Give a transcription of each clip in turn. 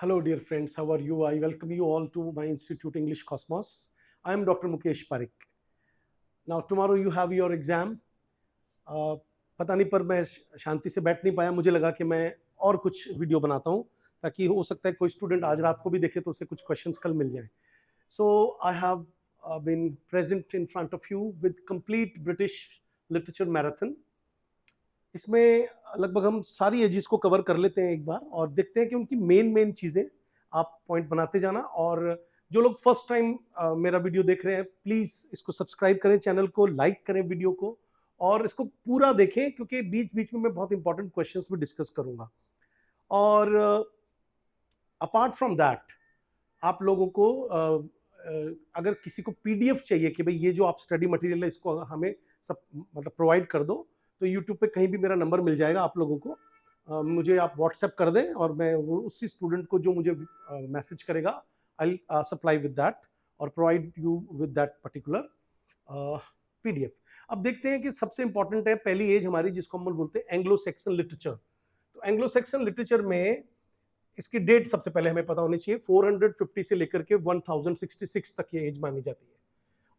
Hello, dear friends. How are you? I welcome you all to my Institute English Cosmos. I am Dr. Mukesh Parik. Now, tomorrow you have your exam. Uh, पता नहीं पर मैं शांति से बैठ नहीं पाया. मुझे लगा कि मैं और कुछ वीडियो बनाता हूँ ताकि हो सकता है कोई स्टूडेंट आज रात को भी देखे तो उसे कुछ क्वेश्चंस कल मिल जाएं. So I have been present in front of you with complete British literature marathon. इसमें लगभग हम सारी एजेस को कवर कर लेते हैं एक बार और देखते हैं कि उनकी मेन चीज़ें आप पॉइंट बनाते जाना. और जो लोग फर्स्ट टाइम मेरा वीडियो देख रहे हैं प्लीज़ इसको सब्सक्राइब करें, चैनल को लाइक करें वीडियो को और इसको पूरा देखें क्योंकि बीच बीच में मैं बहुत इंपॉर्टेंट क्वेश्चंस भी डिस्कस करूंगा. और अपार्ट फ्रॉम दैट आप लोगों को अगर किसी को पीडीएफ चाहिए कि भाई ये जो आप स्टडी मटेरियल है इसको हमें सब मतलब प्रोवाइड कर दो तो यूट्यूब पे कहीं भी मेरा नंबर मिल जाएगा आप लोगों को. मुझे आप व्हाट्सएप कर दें और मैं वो उसी स्टूडेंट को जो मुझे मैसेज करेगा आई सप्लाई विद दैट और provide you with that particular PDF. अब देखते हैं कि सबसे इंपॉर्टेंट है पहली एज हमारी जिसको हम बोलते हैं एंग्लो सेक्सन लिटरेचर. तो एंग्लो सेक्सन लिटरेचर में इसकी डेट सबसे पहले हमें पता होनी चाहिए. 450 से लेकर के 1066 तक ये एज मानी जाती है.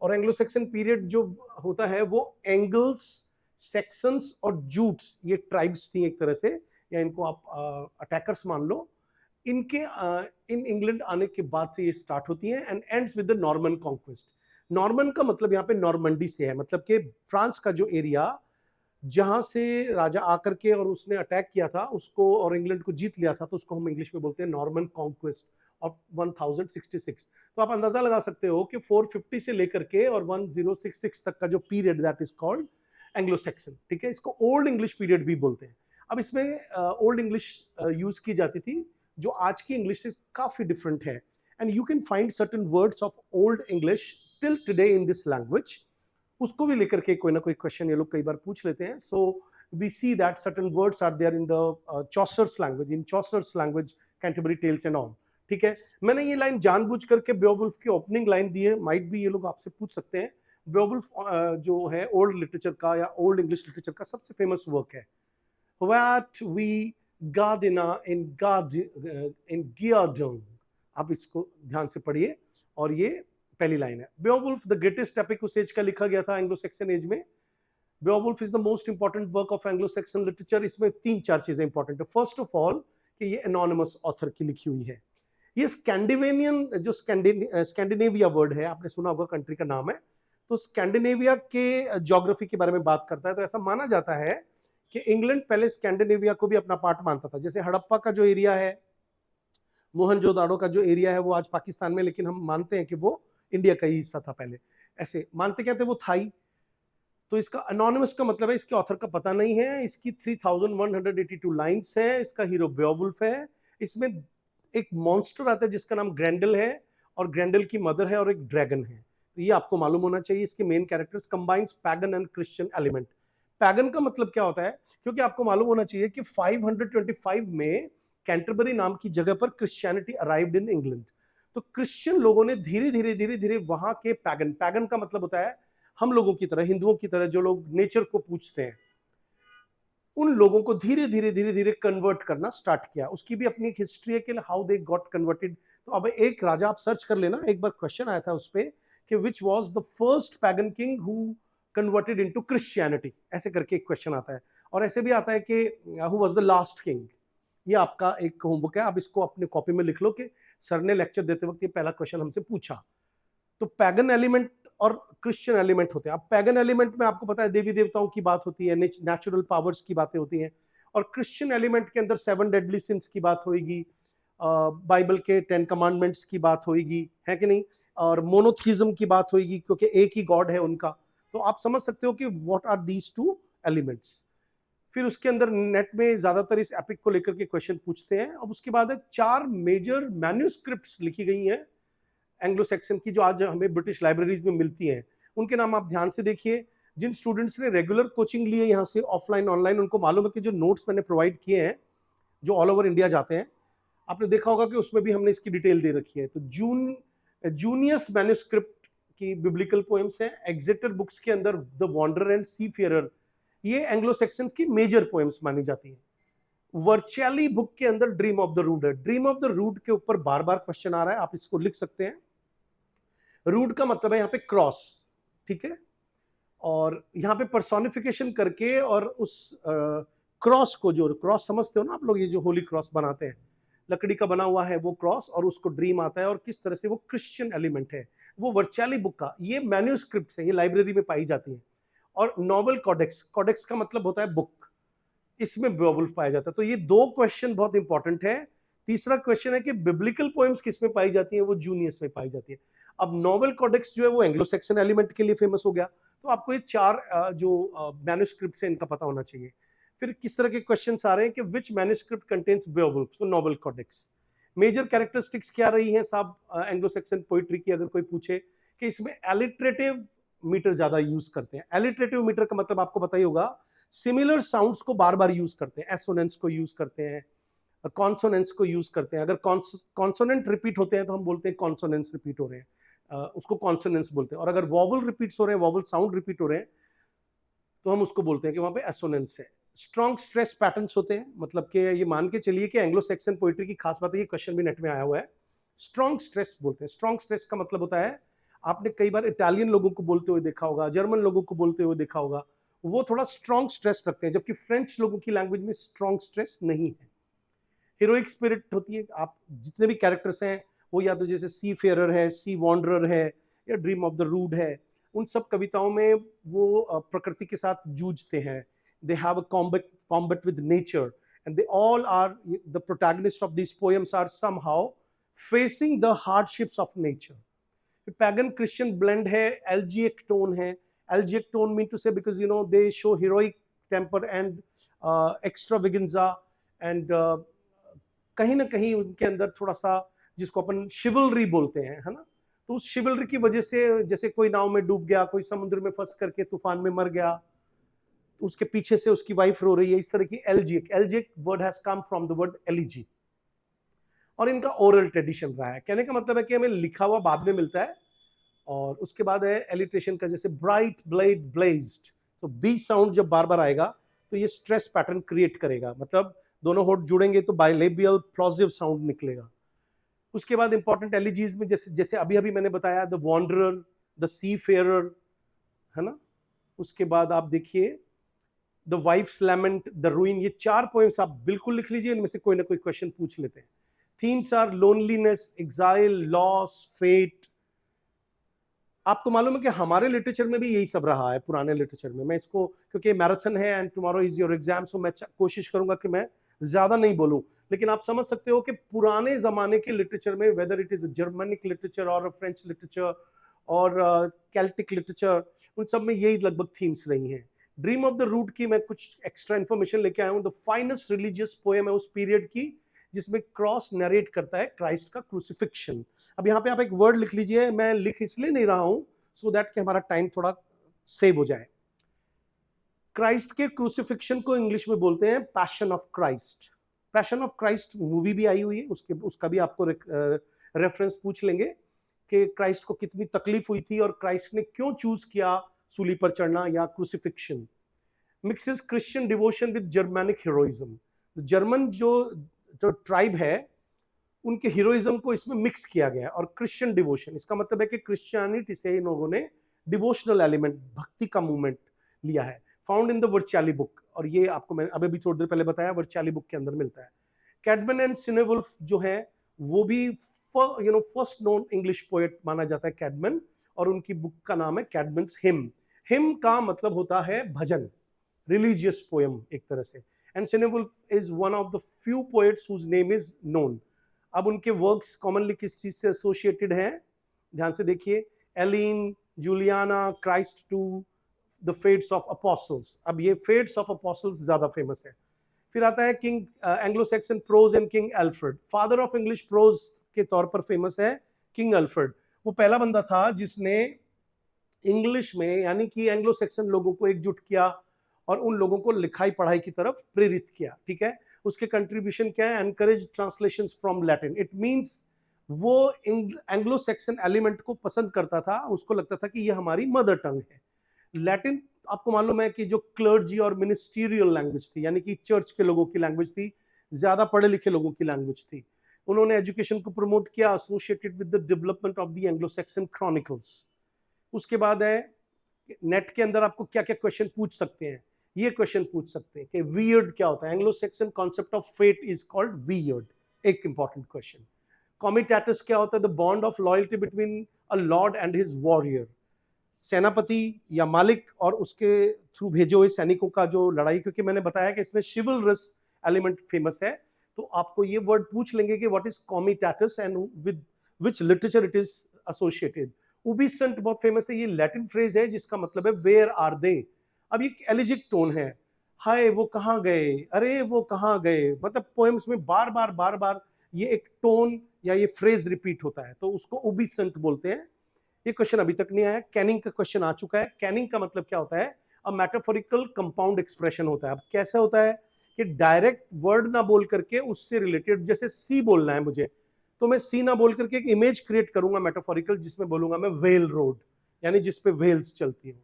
और एंग्लो सेक्सन पीरियड जो होता है वो एंगल्स, सेक्शंस और जूट्स, ये ट्राइब्स थी एक तरह से, या इनको आप अटैकर्स मान लो, इनके इन इंग्लैंड आने के बाद से ये स्टार्ट होती है and ends with the Norman conquest. Norman का मतलब यहाँ पे नॉर्मंडी से है, मतलब कि फ्रांस का जो एरिया जहां से राजा आकर के और उसने अटैक किया था उसको और इंग्लैंड को जीत लिया था तो उसको हम इंग्लिश में बोलते हैं नॉर्मन कॉन्क्वेस्ट ऑफ 1066. तो आप अंदाजा लगा सकते हो कि 450 से लेकर के और 1066 तक का जो period that is called Anglo section. ठीक है, इसको ओल्ड इंग्लिश पीरियड भी बोलते हैं. अब इसमें ओल्ड इंग्लिश यूज की जाती थी जो आज की इंग्लिश से काफी डिफरेंट है. And you can find certain words of old English till today in this language. उसको भी लेकर के कोई ना कोई क्वेश्चन ये लोग कई बार पूछ लेते हैं. So we see that certain words are there in the Chaucer's language, in Chaucer's language, Canterbury Tales and all. ठीक है, मैंने ये लाइन जानबूझ करके बेओवुल्फ की ओपनिंग लाइन दी है. माइट भी ये लोग आपसे पूछ सकते हैं. बेओवुल्फ जो है ओल्ड लिटरेचर का या ओल्ड इंग्लिश लिटरेचर का सबसे फेमस वर्क है. व्हाट वी गार्डना इन गियार्डन. आप इसको ध्यान से पढ़िए और ये पहली लाइन है. बेओवुल्फ द ग्रेटेस्ट एपिक उस एज का लिखा गया था एंग्लो सेक्सन एज में. Beowulf is the most important work of Anglo Saxon literature. इसमें 3-4 चीजें इंपॉर्टेंट है. फर्स्ट ऑफ ऑल कि ये एनोनिमस ऑथर की लिखी हुई है. ये स्कैंडिनेवियन जो स्कैंडिनेविया वर्ड है, आपने सुना होगा, कंट्री का नाम है. तो स्कैंडिनेविया के ज्योग्राफी के बारे में बात करता है. तो ऐसा माना जाता है कि इंग्लैंड पहले स्कैंडिनेविया को भी अपना पार्ट मानता था. जैसे हड़प्पा का जो एरिया है, मोहनजोदाड़ो का जो एरिया है वो आज पाकिस्तान में, लेकिन हम मानते हैं कि वो इंडिया का ही हिस्सा था पहले. ऐसे मानते क्या थे, वो थाई. तो इसका अनोनिमस का मतलब है इसके ऑथर का पता नहीं है. इसकी 3182 लाइंस है. इसका हीरो बेओवुल्फ है. इसमें एक मॉन्स्टर आता है जिसका नाम ग्रैंडल है और ग्रैंडल की मदर है और एक ड्रैगन है. तो ये आपको मालूम होना चाहिए. इसके main characters combines pagan and Christian element. Pagan का मतलब क्या होता है, क्योंकि आपको मालूम होना चाहिए कि 525 में कैंटरबरी नाम की जगह पर क्रिश्चियनिटी अराइव्ड इन इंग्लैंड. तो क्रिश्चियन लोगों ने धीरे धीरे वहां के पैगन, पैगन का मतलब होता है हम लोगों की तरह, हिंदुओं की तरह जो लोग नेचर को पूजते हैं, उन लोगों को धीरे धीरे कन्वर्ट करना स्टार्ट किया. उसकी भी अपनी एक हिस्ट्री है कि हाउ दे गॉट कन्वर्टेड. तो अब एक राजा आप सर्च कर लेना, एक बार क्वेश्चन आया था उस पे कि which was the first pagan king who converted into Christianity, ऐसे करके एक क्वेश्चन आता है. और ऐसे भी आता है कि who was the last king. ये आपका एक होमवर्क है, आप इसको अपने कॉपी में लिख लो कि सर ने लेक्चर देते वक्त ये पहला क्वेश्चन हमसे पूछा. तो पैगन एलिमेंट और क्रिश्चियन एलिमेंट होते हैं. अब पैगन एलिमेंट में आपको पता है देवी देवताओं की बात होती है, नेचुरल पावर्स की बातें होती हैं. और क्रिश्चियन एलिमेंट के अंदर 7 डेडली सिंस की बात होगी, बाइबल के 10 कमांडमेंट्स की बात होगी, है कि नहीं, और मोनोथीज्म की बात होगी क्योंकि एक ही गॉड है उनका. तो आप समझ सकते हो कि what are these two elements. फिर उसके अंदर नेट में ज्यादातर इस एपिक को लेकर के क्वेश्चन पूछते हैं. अब उसके बाद 4 मेजर मैन्यूस्क्रिप्ट्स लिखी गई हैं एंग्लो सेक्सन की जो आज हमें ब्रिटिश लाइब्रेरीज में मिलती हैं. उनके नाम आप ध्यान से देखिए. जिन स्टूडेंट्स ने रेगुलर कोचिंग ली है यहाँ से ऑफलाइन ऑनलाइन, उनको मालूम है कि जो नोट्स मैंने प्रोवाइड किए हैं जो ऑल ओवर इंडिया जाते हैं, आपने देखा होगा कि उसमें भी हमने इसकी डिटेल दे रखी है. तो जूनियस मैन्यूस्क्रिप्ट की बिब्लिकल पोएम्स हैं. एग्जेटर बुक्स के अंदर the wanderer and seafarer, ये एंग्लो सेक्सन की मेजर पोएम्स मानी जाती हैं. वर्चुअली बुक के अंदर ड्रीम ऑफ द रूड है। ड्रीम ऑफ द रूड के ऊपर बार बार क्वेश्चन आ रहा है, आप इसको लिख सकते हैं। रूड का मतलब है यहाँ पे क्रॉस, ठीक है, और यहाँ पे पर्सोनिफिकेशन करके और उस क्रॉस को, जो क्रॉस समझते हो ना आप लोग, ये जो होली क्रॉस बनाते हैं, लकड़ी का बना हुआ है वो क्रॉस, और उसको ड्रीम आता है, और किस तरह से वो क्रिश्चियन एलिमेंट है वो वर्चुअली बुक का। ये मैन्यूस्क्रिप्ट है, ये लाइब्रेरी में पाई जाती है। और नॉवल कॉडेक्स, कॉडेक्स का मतलब होता है बुक, इसमें बेवुल्फ पाया जाता है। तो ये दो क्वेश्चन बहुत इंपॉर्टेंट है। तीसरा क्वेश्चन है कि बिब्लिकल पोएम्स किस में पाई जाती है, वो जूनियस में पाई जाती है। अब नॉवल कॉडेक्स जो है वो एंग्लो सैक्सन एलिमेंट के लिए फेमस हो गया, तो आपको ये चार जो मैन्यूस्क्रिप्ट है इनका पता होना चाहिए। फिर किस तरह के क्वेश्चन आ रहे हैं कि विच मैन्यूस्क्रिप्ट कंटेन्स बेवुल्फ, तो नॉवल कॉडेक्स। मेजर कैरेक्टरिस्टिक्स क्या रही हैं साहब एंग्लो सैक्सन पोइट्री की, अगर कोई पूछे कि इसमें एलिटरेटिव मीटर ज्यादा यूज करते हैं। एलिटरेटिव मीटर का मतलब आपको पता ही होगा, सिमिलर साउंड्स को बार बार यूज करते हैं, एसोनेंट्स को यूज करते हैं, कॉन्सोनेंट्स को यूज करते हैं। अगर कॉन्सोनेंट रिपीट होते हैं तो हम बोलते हैं कॉन्सोनेंट्स रिपीट हो रहे हैं, उसको कॉन्सोनेंट्स बोलते हैं। और अगर वॉवल रिपीट्स हो रहे हैं, वॉवल साउंड रिपीट हो रहे हैं, तो हम उसको बोलते हैं कि वहां पे एसोनेंट्स है। स्ट्रॉन्ग स्ट्रेस पैटर्न्स होते हैं, मतलब कि ये मान के चलिए कि एंग्लो सैक्सन पोइट्री की खास बात है, ये क्वेश्चन भी नेट में आया हुआ है, स्ट्रॉन्ग स्ट्रेस बोलते हैं। स्ट्रॉन्ग स्ट्रेस का मतलब होता है, आपने कई बार इटालियन लोगों को बोलते हुए देखा होगा, जर्मन लोगों को बोलते हुए देखा होगा, वो थोड़ा स्ट्रॉन्ग स्ट्रेस रखते हैं, जबकि फ्रेंच लोगों की लैंग्वेज में स्ट्रॉन्ग स्ट्रेस नहीं है। हीरोइक स्पिरिट होती है, आप जितने भी कैरेक्टर्स हैं वो या तो जैसे सी फेयरर है, सी वॉन्डरर है, या ड्रीम ऑफ द रूड है, उन सब कविताओं में वो प्रकृति के साथ जूझते हैं। They have a combat with nature, and they all are, the protagonist of this poems are somehow facing the hardships of nature. Pagan Christian blend है, एल्जिक टोन है। Elegiac tone mean to say because you know they show heroic temper and extravaganza, and कहीं ना कहीं उनके अंदर थोड़ा सा, जिसको अपन शिवलरी बोलते हैं, है ना, तो उस शिवलरी की वजह से, जैसे कोई नाव में डूब गया, कोई समुद्र में फंस करके तूफान में मर गया, उसके पीछे से उसकी वाइफ रो रही है, इस तरह की elegiac. Elegiac word has come from the word elegy, और इनका ओरल ट्रेडिशन रहा है। कहने का मतलब है कि हमें लिखा हुआ बाद में मिलता है, और उसके बाद है एलिट्रेशन का, जैसे ब्राइट ब्लेड ब्लेज्ड, तो बी साउंड जब बार बार आएगा तो ये स्ट्रेस पैटर्न क्रिएट करेगा, मतलब दोनों होठ जुड़ेंगे तो बाइलेबियल प्लॉजिव साउंड निकलेगा। उसके बाद इंपॉर्टेंट एलिजीज में जैसे जैसे अभी अभी मैंने बताया, the wanderer, the seafarer, है ना। उसके बाद आप देखिए the wife's lament, the ruin, ये चार पोएम्स आप बिल्कुल लिख लीजिए, इनमें से कोई ना कोई क्वेश्चन पूछ लेते हैं। Themes are loneliness, exile, loss, fate. आपको मालूम है कि हमारे लिटरेचर में भी यही सब रहा है, पुराने लिटरेचर में। मैं इसको, क्योंकि मैराथन है and tomorrow is your exam, so मैं कोशिश करूंगा कि मैं ज्यादा नहीं बोलूं, लेकिन आप समझ सकते हो कि पुराने जमाने के लिटरेचर में, whether it is Germanic literature और फ्रेंच लिटरेचर और कैल्टिक लिटरेचर, उन सब में यही लगभग थीम्स रही हैं। ड्रीम ऑफ द रूड की मैं कुछ एक्स्ट्रा इंफॉर्मेशन लेके आया हूँ। द फाइनेस्ट रिलीजियस पोएम है उस पीरियड की, जिसमें क्रॉस नरेट करता है क्राइस्ट का क्रूसिफिक्शन। अब यहाँ पे आप एक वर्ड लिख लीजिए, मैं लिख इसलिए नहीं रहा हूं सो दैट कि हमारा टाइम थोड़ा सेव हो जाए। क्राइस्ट के क्रूसिफिक्शन को इंग्लिश में बोलते हैं passion of Christ. Passion of Christ movie भी आई हुई है, उसका भी आपको रेफरेंस पूछ लेंगे कि क्राइस्ट को कितनी तकलीफ हुई थी और क्राइस्ट ने क्यों चूज किया सूली पर चढ़ना या crucifixion. Mixes Christian devotion with Germanic heroism. German जो ट्राइब है उनके हीरोइज्म को इसमें मिक्स किया गया, और क्रिश्चियन डिवोशन, इसका मतलब है कि क्रिश्चियनिटी से इन लोगों ने डिवोशनल एलिमेंट, भक्ति का मूवमेंट लिया है। Found in the virtually book, और ये आपको मैंने अभी थोड़ी देर पहले बताया, वर्चुअली बुक के अंदर मिलता है। कैडमन एंड सिनेवुल्फ जो है वो भी फर्स्ट नोन इंग्लिश पोएट माना जाता है कैडमन, और उनकी बुक का नाम है कैडमन्स हिम। हिम का मतलब होता है भजन, रिलीजियस पोएम एक तरह से। And Cynewulf is one of the few poets whose name is known. अब उनके वर्क्स कॉमनली किस चीज से एसोसिएटेड हैं, ध्यान से देखिए, Elene, Juliana, Christ two, the fates of apostles. अब ये फेट्स ऑफ अपोस्टल्स ज्यादा फेमस है। फिर आता है king Anglo Saxon prose and king Alfred. Father of English prose के तौर पर फेमस है किंग एल्फ्रेड। वो पहला बंदा था जिसने इंग्लिश में, यानी कि एंग्लो सैक्सन लोगों को एकजुट किया और उन लोगों को लिखाई पढ़ाई की तरफ प्रेरित किया, ठीक है। उसके कंट्रीब्यूशन क्या है, encourage translations from Latin. It means वो एंग्लो सैक्सन एलिमेंट को पसंद करता था, उसको लगता था कि ये हमारी मदर टंग है। लैटिन आपको मालूम है कि जो क्लर्जी और मिनिस्टीरियल लैंग्वेज थी, यानी कि चर्च के लोगों की लैंग्वेज थी, ज्यादा पढ़े लिखे लोगों की लैंग्वेज थी। उन्होंने एजुकेशन को प्रमोट किया associated with the development of the Anglo Saxon chronicles. उसके बाद है नेट के अंदर आपको क्या क्या क्वेश्चन पूछ सकते हैं, ये क्वेश्चन पूछ सकते हैं कि वियर्ड क्या होता है। Anglo Saxon concept of fate is called weird, एक इंपॉर्टेंट क्वेश्चन। कॉमिटेटस क्या होता है, the bond of loyalty between a lord and his warrior, सेनापति या मालिक और उसके थ्रू भेजे हुए सैनिकों का जो लड़ाई, क्योंकि मैंने बताया कि इसमें शिवलरस एलिमेंट फेमस है, तो आपको ये वर्ड पूछ लेंगे कि what is comitatus and with which literature it is associated. Ubi sunt बहुत फेमस है, ये लैटिन फ्रेज है जिसका मतलब है वेयर आर दे। अब ये एलिजिक टोन है, हाय वो कहाँ गए, अरे वो कहाँ गए, मतलब पोएम्स में बार बार ये एक टोन या ये फ्रेज रिपीट होता है, तो उसको उबिसेंट बोलते हैं। ये क्वेश्चन अभी तक नहीं आया। कैनिंग का क्वेश्चन आ चुका है। कैनिंग का मतलब क्या होता है, अ मेटाफोरिकल कंपाउंड एक्सप्रेशन होता है। अब कैसा होता है कि डायरेक्ट वर्ड ना बोल करके उससे रिलेटेड, जैसे सी बोलना है मुझे, तो मैं सी ना बोल करके एक इमेज क्रिएट करूंगा मेटाफोरिकल, जिसमें बोलूंगा मैं वेल रोड, यानी जिसपे वेल्स चलती हो।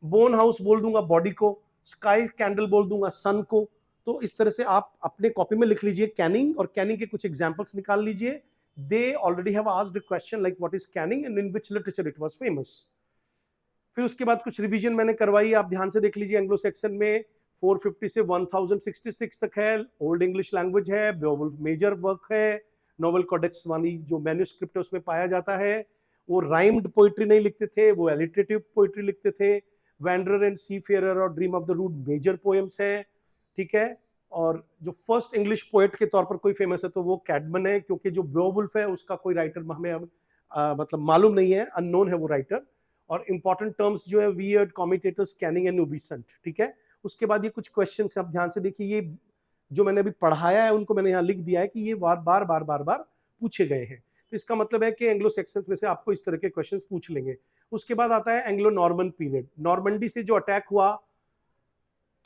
बोन हाउस बोल दूंगा बॉडी को, स्काई कैंडल बोल दूंगा सन को। तो इस तरह से आप अपने कॉपी में लिख लीजिए कैनिंग, और कैनिंग के कुछ एग्जांपल्स निकाल लीजिए। They already have asked a question like what is canning and in which literature it was famous. फिर उसके बाद कुछ रिवीजन मैंने करवाई, आप ध्यान से देख लीजिए। एंग्लो सेक्शन में 450 से 1066 तक है, ओल्ड इंग्लिश लैंग्वेज है, बेओवुल्फ मेजर वर्क है, नोवेल कोडेक्स वाली जो मैन्यूस्क्रिप्ट है उसमें पाया जाता है। वो राइम्ड पोइट्री नहीं लिखते थे, वो एलिटरेटिव पोइट्री लिखते थे। वैंडरर एंड सी फेयरर और dream of the rood major poems है, ठीक है। और जो फर्स्ट इंग्लिश पोएट के तौर पर कोई फेमस है तो वो कैडमन है, क्योंकि जो बेओवुल्फ है उसका कोई राइटर हमें मतलब मालूम नहीं है, अननोन है वो राइटर। और इंपॉर्टेंट टर्म्स जो है वियर्ड, कॉमिटेटर्स, कैनिंग एंड उबिसेंट, ठीक है। उसके बाद ये कुछ क्वेश्चन आप ध्यान से देखिए, ये जो मैंने अभी पढ़ाया है उनको मैंने यहाँ लिख दिया है कि ये बार बार पूछे गए हैं। तो इसका मतलब है कि एंग्लो सेक्शंस में से आपको इस तरह के क्वेश्चंस पूछ लेंगे। उसके बाद आता है एंग्लो नॉर्मन पीरियड। नॉर्मंडी से जो अटैक हुआ,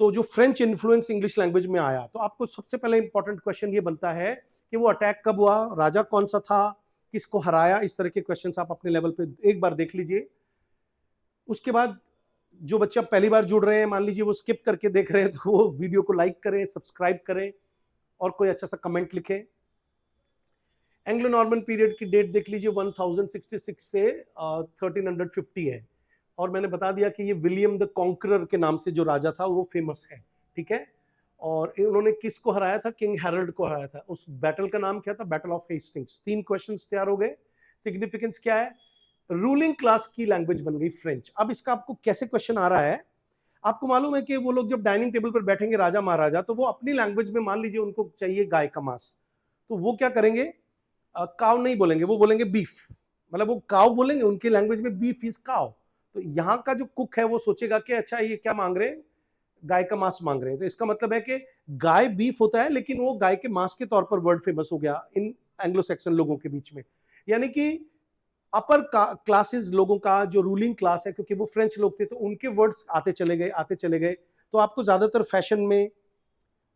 तो जो फ्रेंच इन्फ्लुएंस इंग्लिश लैंग्वेज में आया, तो आपको सबसे पहले इंपॉर्टेंट क्वेश्चन ये बनता है कि वो अटैक कब हुआ, राजा कौन सा था, किसको हराया। इस तरह के क्वेश्चंस आप अपने लेवल पे एक बार देख लीजिए। उसके बाद जो बच्चा पहली बार जुड़ रहे हैं, मान लीजिए वो स्किप करके देख रहे हैं, तो वो वीडियो को लाइक करें, सब्सक्राइब करें और कोई अच्छा सा कमेंट लिखें। एंग्लो नॉर्मन पीरियड की डेट देख लीजिए, 1066 से 1350 है। और मैंने बता दिया कि ये विलियम द कॉन्करर के नाम से जो राजा था वो फेमस है, ठीक है। और उन्होंने किसको हराया था, किंग हैरल्ड को हराया था। उस बैटल का नाम क्या था, बैटल ऑफ हेस्टिंग्स। 3 क्वेश्चंस तैयार हो गए। सिग्निफिकेंस क्या है, रूलिंग क्लास की लैंग्वेज बन गई फ्रेंच। अब इसका आपको कैसे क्वेश्चन आ रहा है, आपको मालूम है कि वो लोग जब डाइनिंग टेबल पर बैठेंगे राजा महाराजा, तो वो अपनी लैंग्वेज में, मान लीजिए उनको चाहिए गाय का मांस, तो वो क्या करेंगे, काव नहीं बोलेंगे, वो बोलेंगे बीफ, मतलब वो काव बोलेंगे, उनकी लैंग्वेज में बीफ इज काव। तो यहाँ का जो कुक है वो सोचेगा कि अच्छा ये क्या मांग रहे हैं, गाय का मांस मांग रहे हैं। तो इसका मतलब है कि गाय बीफ होता है, लेकिन वो गाय के मांस के तौर पर वर्ड फेमस हो गया इन एंग्लो सेक्सन लोगों के बीच में। यानी कि अपर क्लासेस लोगों का जो रूलिंग क्लास है, क्योंकि वो फ्रेंच लोग थे, तो उनके वर्ड्स आते चले गए। तो आपको ज्यादातर फैशन में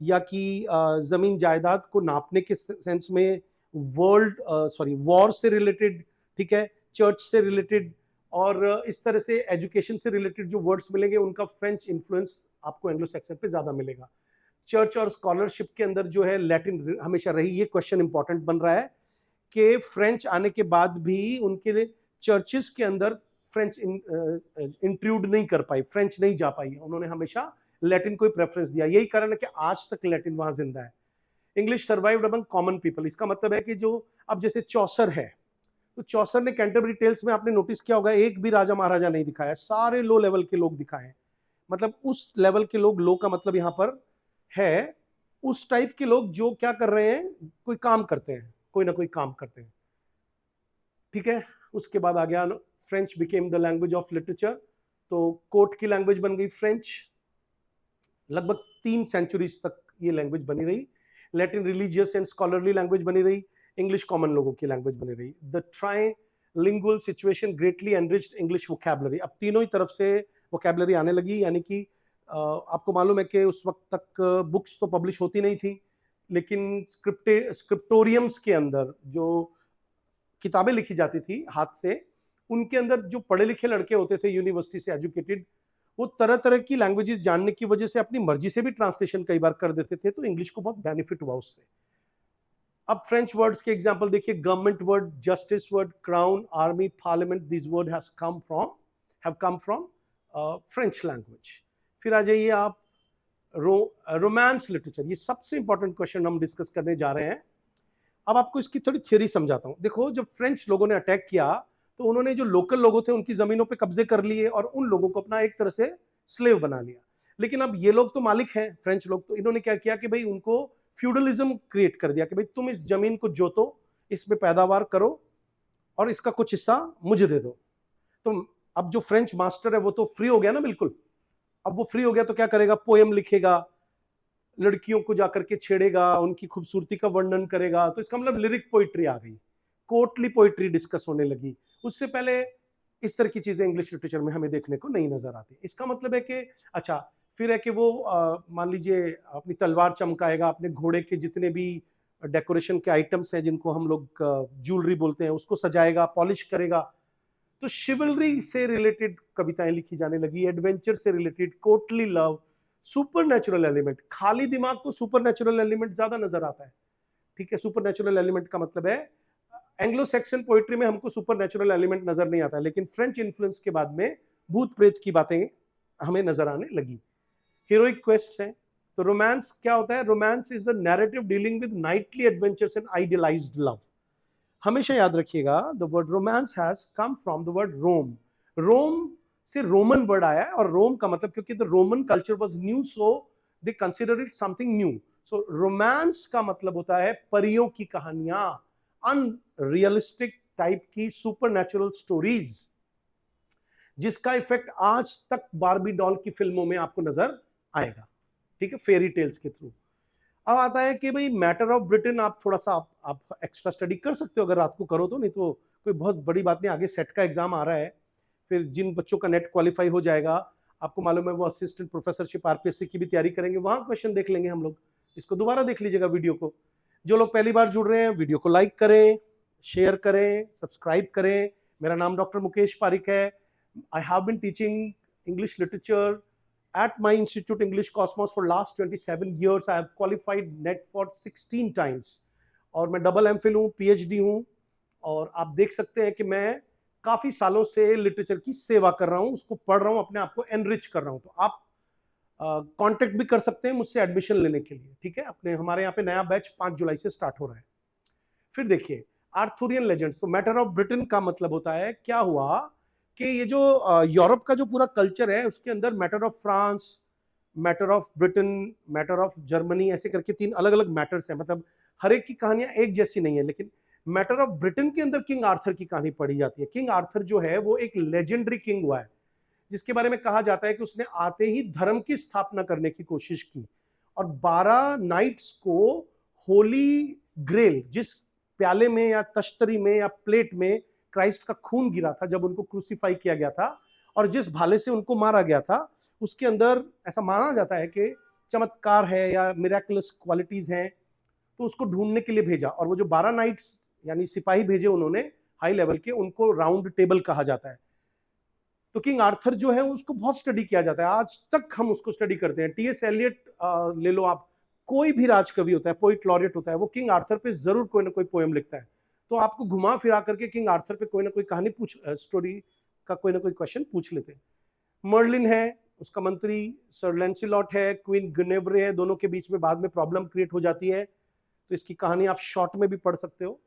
या कि जमीन जायदाद को नापने के सेंस में वॉर से रिलेटेड, ठीक है, चर्च से रिलेटेड और इस तरह से एजुकेशन से रिलेटेड जो वर्ड्स मिलेंगे, उनका फ्रेंच इन्फ्लुएंस आपको एंग्लो सेक्सन पे ज्यादा मिलेगा। चर्च और स्कॉलरशिप के अंदर जो है लैटिन हमेशा रही। ये क्वेश्चन इंपॉर्टेंट बन रहा है कि फ्रेंच आने के बाद भी उनके चर्चेस के अंदर फ्रेंच इंट्रूड नहीं कर पाई, फ्रेंच नहीं जा पाई, उन्होंने हमेशा लैटिन को ही प्रेफरेंस दिया। यही कारण है कि आज तक लैटिन वहां जिंदा है। English survived among common people, इसका मतलब है कि जो अब जैसे चौसर है, तो चौसर ने कैंटरबरी टेल्स में आपने नोटिस किया होगा, एक भी राजा महाराजा नहीं दिखाया, सारे लो लेवल के लोग दिखाए। मतलब उस लेवल के लोग, लो का मतलब यहां पर है उस टाइप के लोग जो क्या कर रहे हैं, कोई काम करते हैं, कोई ना कोई काम करते हैं, ठीक है। उसके बाद आ गया French became the language of literature, तो कोर्ट की लैंग्वेज बन गई फ्रेंच। लगभग 3 सेंचुरीज तक ये लैंग्वेज बनी रही। Latin religious and scholarly language बनी रही। इंग्लिश कॉमन लोगों की लैंग्वेज बनी रही। The trilingual situation greatly enriched English vocabulary, अब तीनों ही तरफ से वोकैबुलरी आने लगी। यानी कि आपको मालूम है कि उस वक्त तक बुक्स तो पब्लिश होती नहीं थी, लेकिन स्क्रिप्टोरियम्स के अंदर जो किताबें लिखी जाती थी हाथ से, उनके अंदर जो पढ़े लिखे लड़के होते थे यूनिवर्सिटी से एजुकेटेड, वो तरह तरह की लैंग्वेजेस जानने की वजह से अपनी मर्जी से भी ट्रांसलेशन कई बार कर देते थे, तो इंग्लिश को बहुत बेनिफिट हुआ उससे। अब फ्रेंच वर्ड्स के एग्जांपल देखिए, government word, justice word, crown, army, parliament, this word have come from French language. फिर आ जाइए आप रोमांस लिटरेचर, ये सबसे इंपॉर्टेंट क्वेश्चन हम डिस्कस करने जा रहे हैं। अब आपको इसकी थोड़ी थ्योरी समझाता हूं। देखो, जब फ्रेंच लोगों ने अटैक किया तो उन्होंने जो लोकल लोगों थे उनकी जमीनों पे कब्जे कर लिए और उन लोगों को अपना एक तरह से स्लेव बना लिया। लेकिन अब ये लोग तो मालिक हैं, फ्रेंच लोग, तो इन्होंने क्या किया कि भाई उनको फ्यूडलिज्म क्रिएट कर दिया कि भाई तुम इस जमीन को जोतो, इसमें पैदावार करो और इसका कुछ हिस्सा मुझे दे दो। तो अब जो फ्रेंच मास्टर है वो तो फ्री हो गया ना, बिल्कुल। अब वो फ्री हो गया तो क्या करेगा, पोएम लिखेगा, लड़कियों को जाकर के छेड़ेगा, उनकी खूबसूरती का वर्णन करेगा। तो इसका मतलब लिरिक पोइट्री आ गई, कोर्टली पोइट्री डिस्कस होने लगी। उससे पहले इस तरह की चीजें इंग्लिश लिटरेचर में हमें देखने को नहीं नजर आती। इसका मतलब है कि अच्छा, फिर है कि वो मान लीजिए अपनी तलवार चमकाएगा, अपने घोड़े के जितने भी डेकोरेशन के आइटम्स हैं जिनको हम लोग ज्वेलरी बोलते हैं उसको सजाएगा, पॉलिश करेगा। तो शिवलरी से रिलेटेड कविताएं लिखी जाने लगी, एडवेंचर से related, courtly love, super natural element. खाली दिमाग को सुपर नेचुरल एलिमेंट ज्यादा नजर आता है, ठीक है। सुपर नेचुरल एलिमेंट का मतलब है, एंग्लो सेक्सन पोइट्री में हमको सुपर नेचुरल एलिमेंट नजर नहीं आता है, लेकिन फ्रेंच इन्फ्लुएंस के बाद में भूत प्रेत की बातें हमें नजर आने लगी। हीरोइक क्वेस्ट है। तो रोमांस क्या होता है, romance is a narrative dealing with knightly adventures and idealised love. हमेशा याद रखिएगा, the word romance has come from the word Rome. Rome से रोमन वर्ड आया है, और रोम का मतलब, क्योंकि the Roman culture was new, so they consider it something new. So romance का मतलब होता है परियों की कहानियां, अनरियलिस्टिक टाइप की सुपरनैचुरल स्टोरीज, जिसका इफेक्ट आज तक बार्बी डॉल की फिल्मों में आपको नजर आएगा, ठीक है, फेरी टेल्स के थ्रू। अब आता है कि भाई मैटर ऑफ ब्रिटेन, आप थोड़ा सा आप एक्स्ट्रा स्टडी कर सकते हो अगर रात को करो तो, नहीं तो कोई बहुत बड़ी बात नहीं। आगे सेट का एग्जाम आ रहा है, फिर जिन बच्चों का नेट क्वालिफाई हो जाएगा, आपको मालूम है वो असिस्टेंट प्रोफेसरशिप आरपीएससी की भी तैयारी करेंगे, वहां क्वेश्चन देख लेंगे हम लोग। इसको दोबारा देख लीजिएगा वीडियो को। जो लोग पहली बार जुड़ रहे हैं, वीडियो को लाइक करें, शेयर करें, सब्सक्राइब करें। मेरा नाम डॉक्टर मुकेश पारिक है। I have been teaching English literature at my institute English Cosmos for last 27 years. I have qualified NET for 16 times, और मैं डबल एमफिल हूँ, पीएचडी हूँ। और आप देख सकते हैं कि मैं काफी सालों से लिटरेचर की सेवा कर रहा हूँ, उसको पढ़ रहा हूँ, अपने आप को एनरिच कर रहा हूँ। तो आप कांटेक्ट भी कर सकते हैं मुझसे एडमिशन लेने के लिए, ठीक है। अपने हमारे यहाँ पे नया बैच 5 जुलाई से स्टार्ट हो रहा है। फिर देखिए आर्थुरियन लेजेंड्स। तो मैटर ऑफ ब्रिटेन का मतलब होता है, क्या हुआ कि ये जो यूरोप का जो पूरा कल्चर है उसके अंदर matter of France, matter of Britain, matter of Germany, ऐसे करके 3 अलग अलग मैटर्स हैं। मतलब हर एक की कहानियां एक जैसी नहीं है, लेकिन मैटर ऑफ ब्रिटेन के अंदर किंग आर्थर की कहानी पढ़ी जाती है। किंग आर्थर जो है वो एक लेजेंडरी किंग हुआ है, जिसके बारे में कहा जाता है कि उसने आते ही धर्म की स्थापना करने की कोशिश की, और 12 नाइट्स को होली ग्रेल, जिस प्याले में या तश्तरी में या प्लेट में क्राइस्ट का खून गिरा था जब उनको क्रूसीफाई किया गया था, और जिस भाले से उनको मारा गया था, उसके अंदर ऐसा माना जाता है कि चमत्कार है या मिरेकुलस क्वालिटीज हैं। तो उसको ढूंढने के लिए भेजा, और वो जो 12 नाइट्स यानी सिपाही भेजे उन्होंने हाई लेवल के, उनको राउंड टेबल कहा जाता है। तो किंग आर्थर जो है उसको बहुत स्टडी किया जाता है, आज तक हम उसको स्टडी करते हैं। टीएस एलियट ले लो आप, कोई भी राजकवि होता है, पोइट लॉरियट होता है, वो किंग आर्थर पे जरूर कोई ना कोई पोएम लिखता है। तो आपको घुमा फिरा करके किंग आर्थर पे कोई ना कोई कहानी स्टोरी का कोई ना कोई क्वेश्चन पूछ लेते हैं। मर्लिन है, उसका मंत्री सर लैंसिलॉट है, क्वीन गुइनेवरे है, दोनों के बीच में बाद में प्रॉब्लम क्रिएट हो जाती है, तो इसकी कहानी आप शॉर्ट में भी पढ़ सकते हो।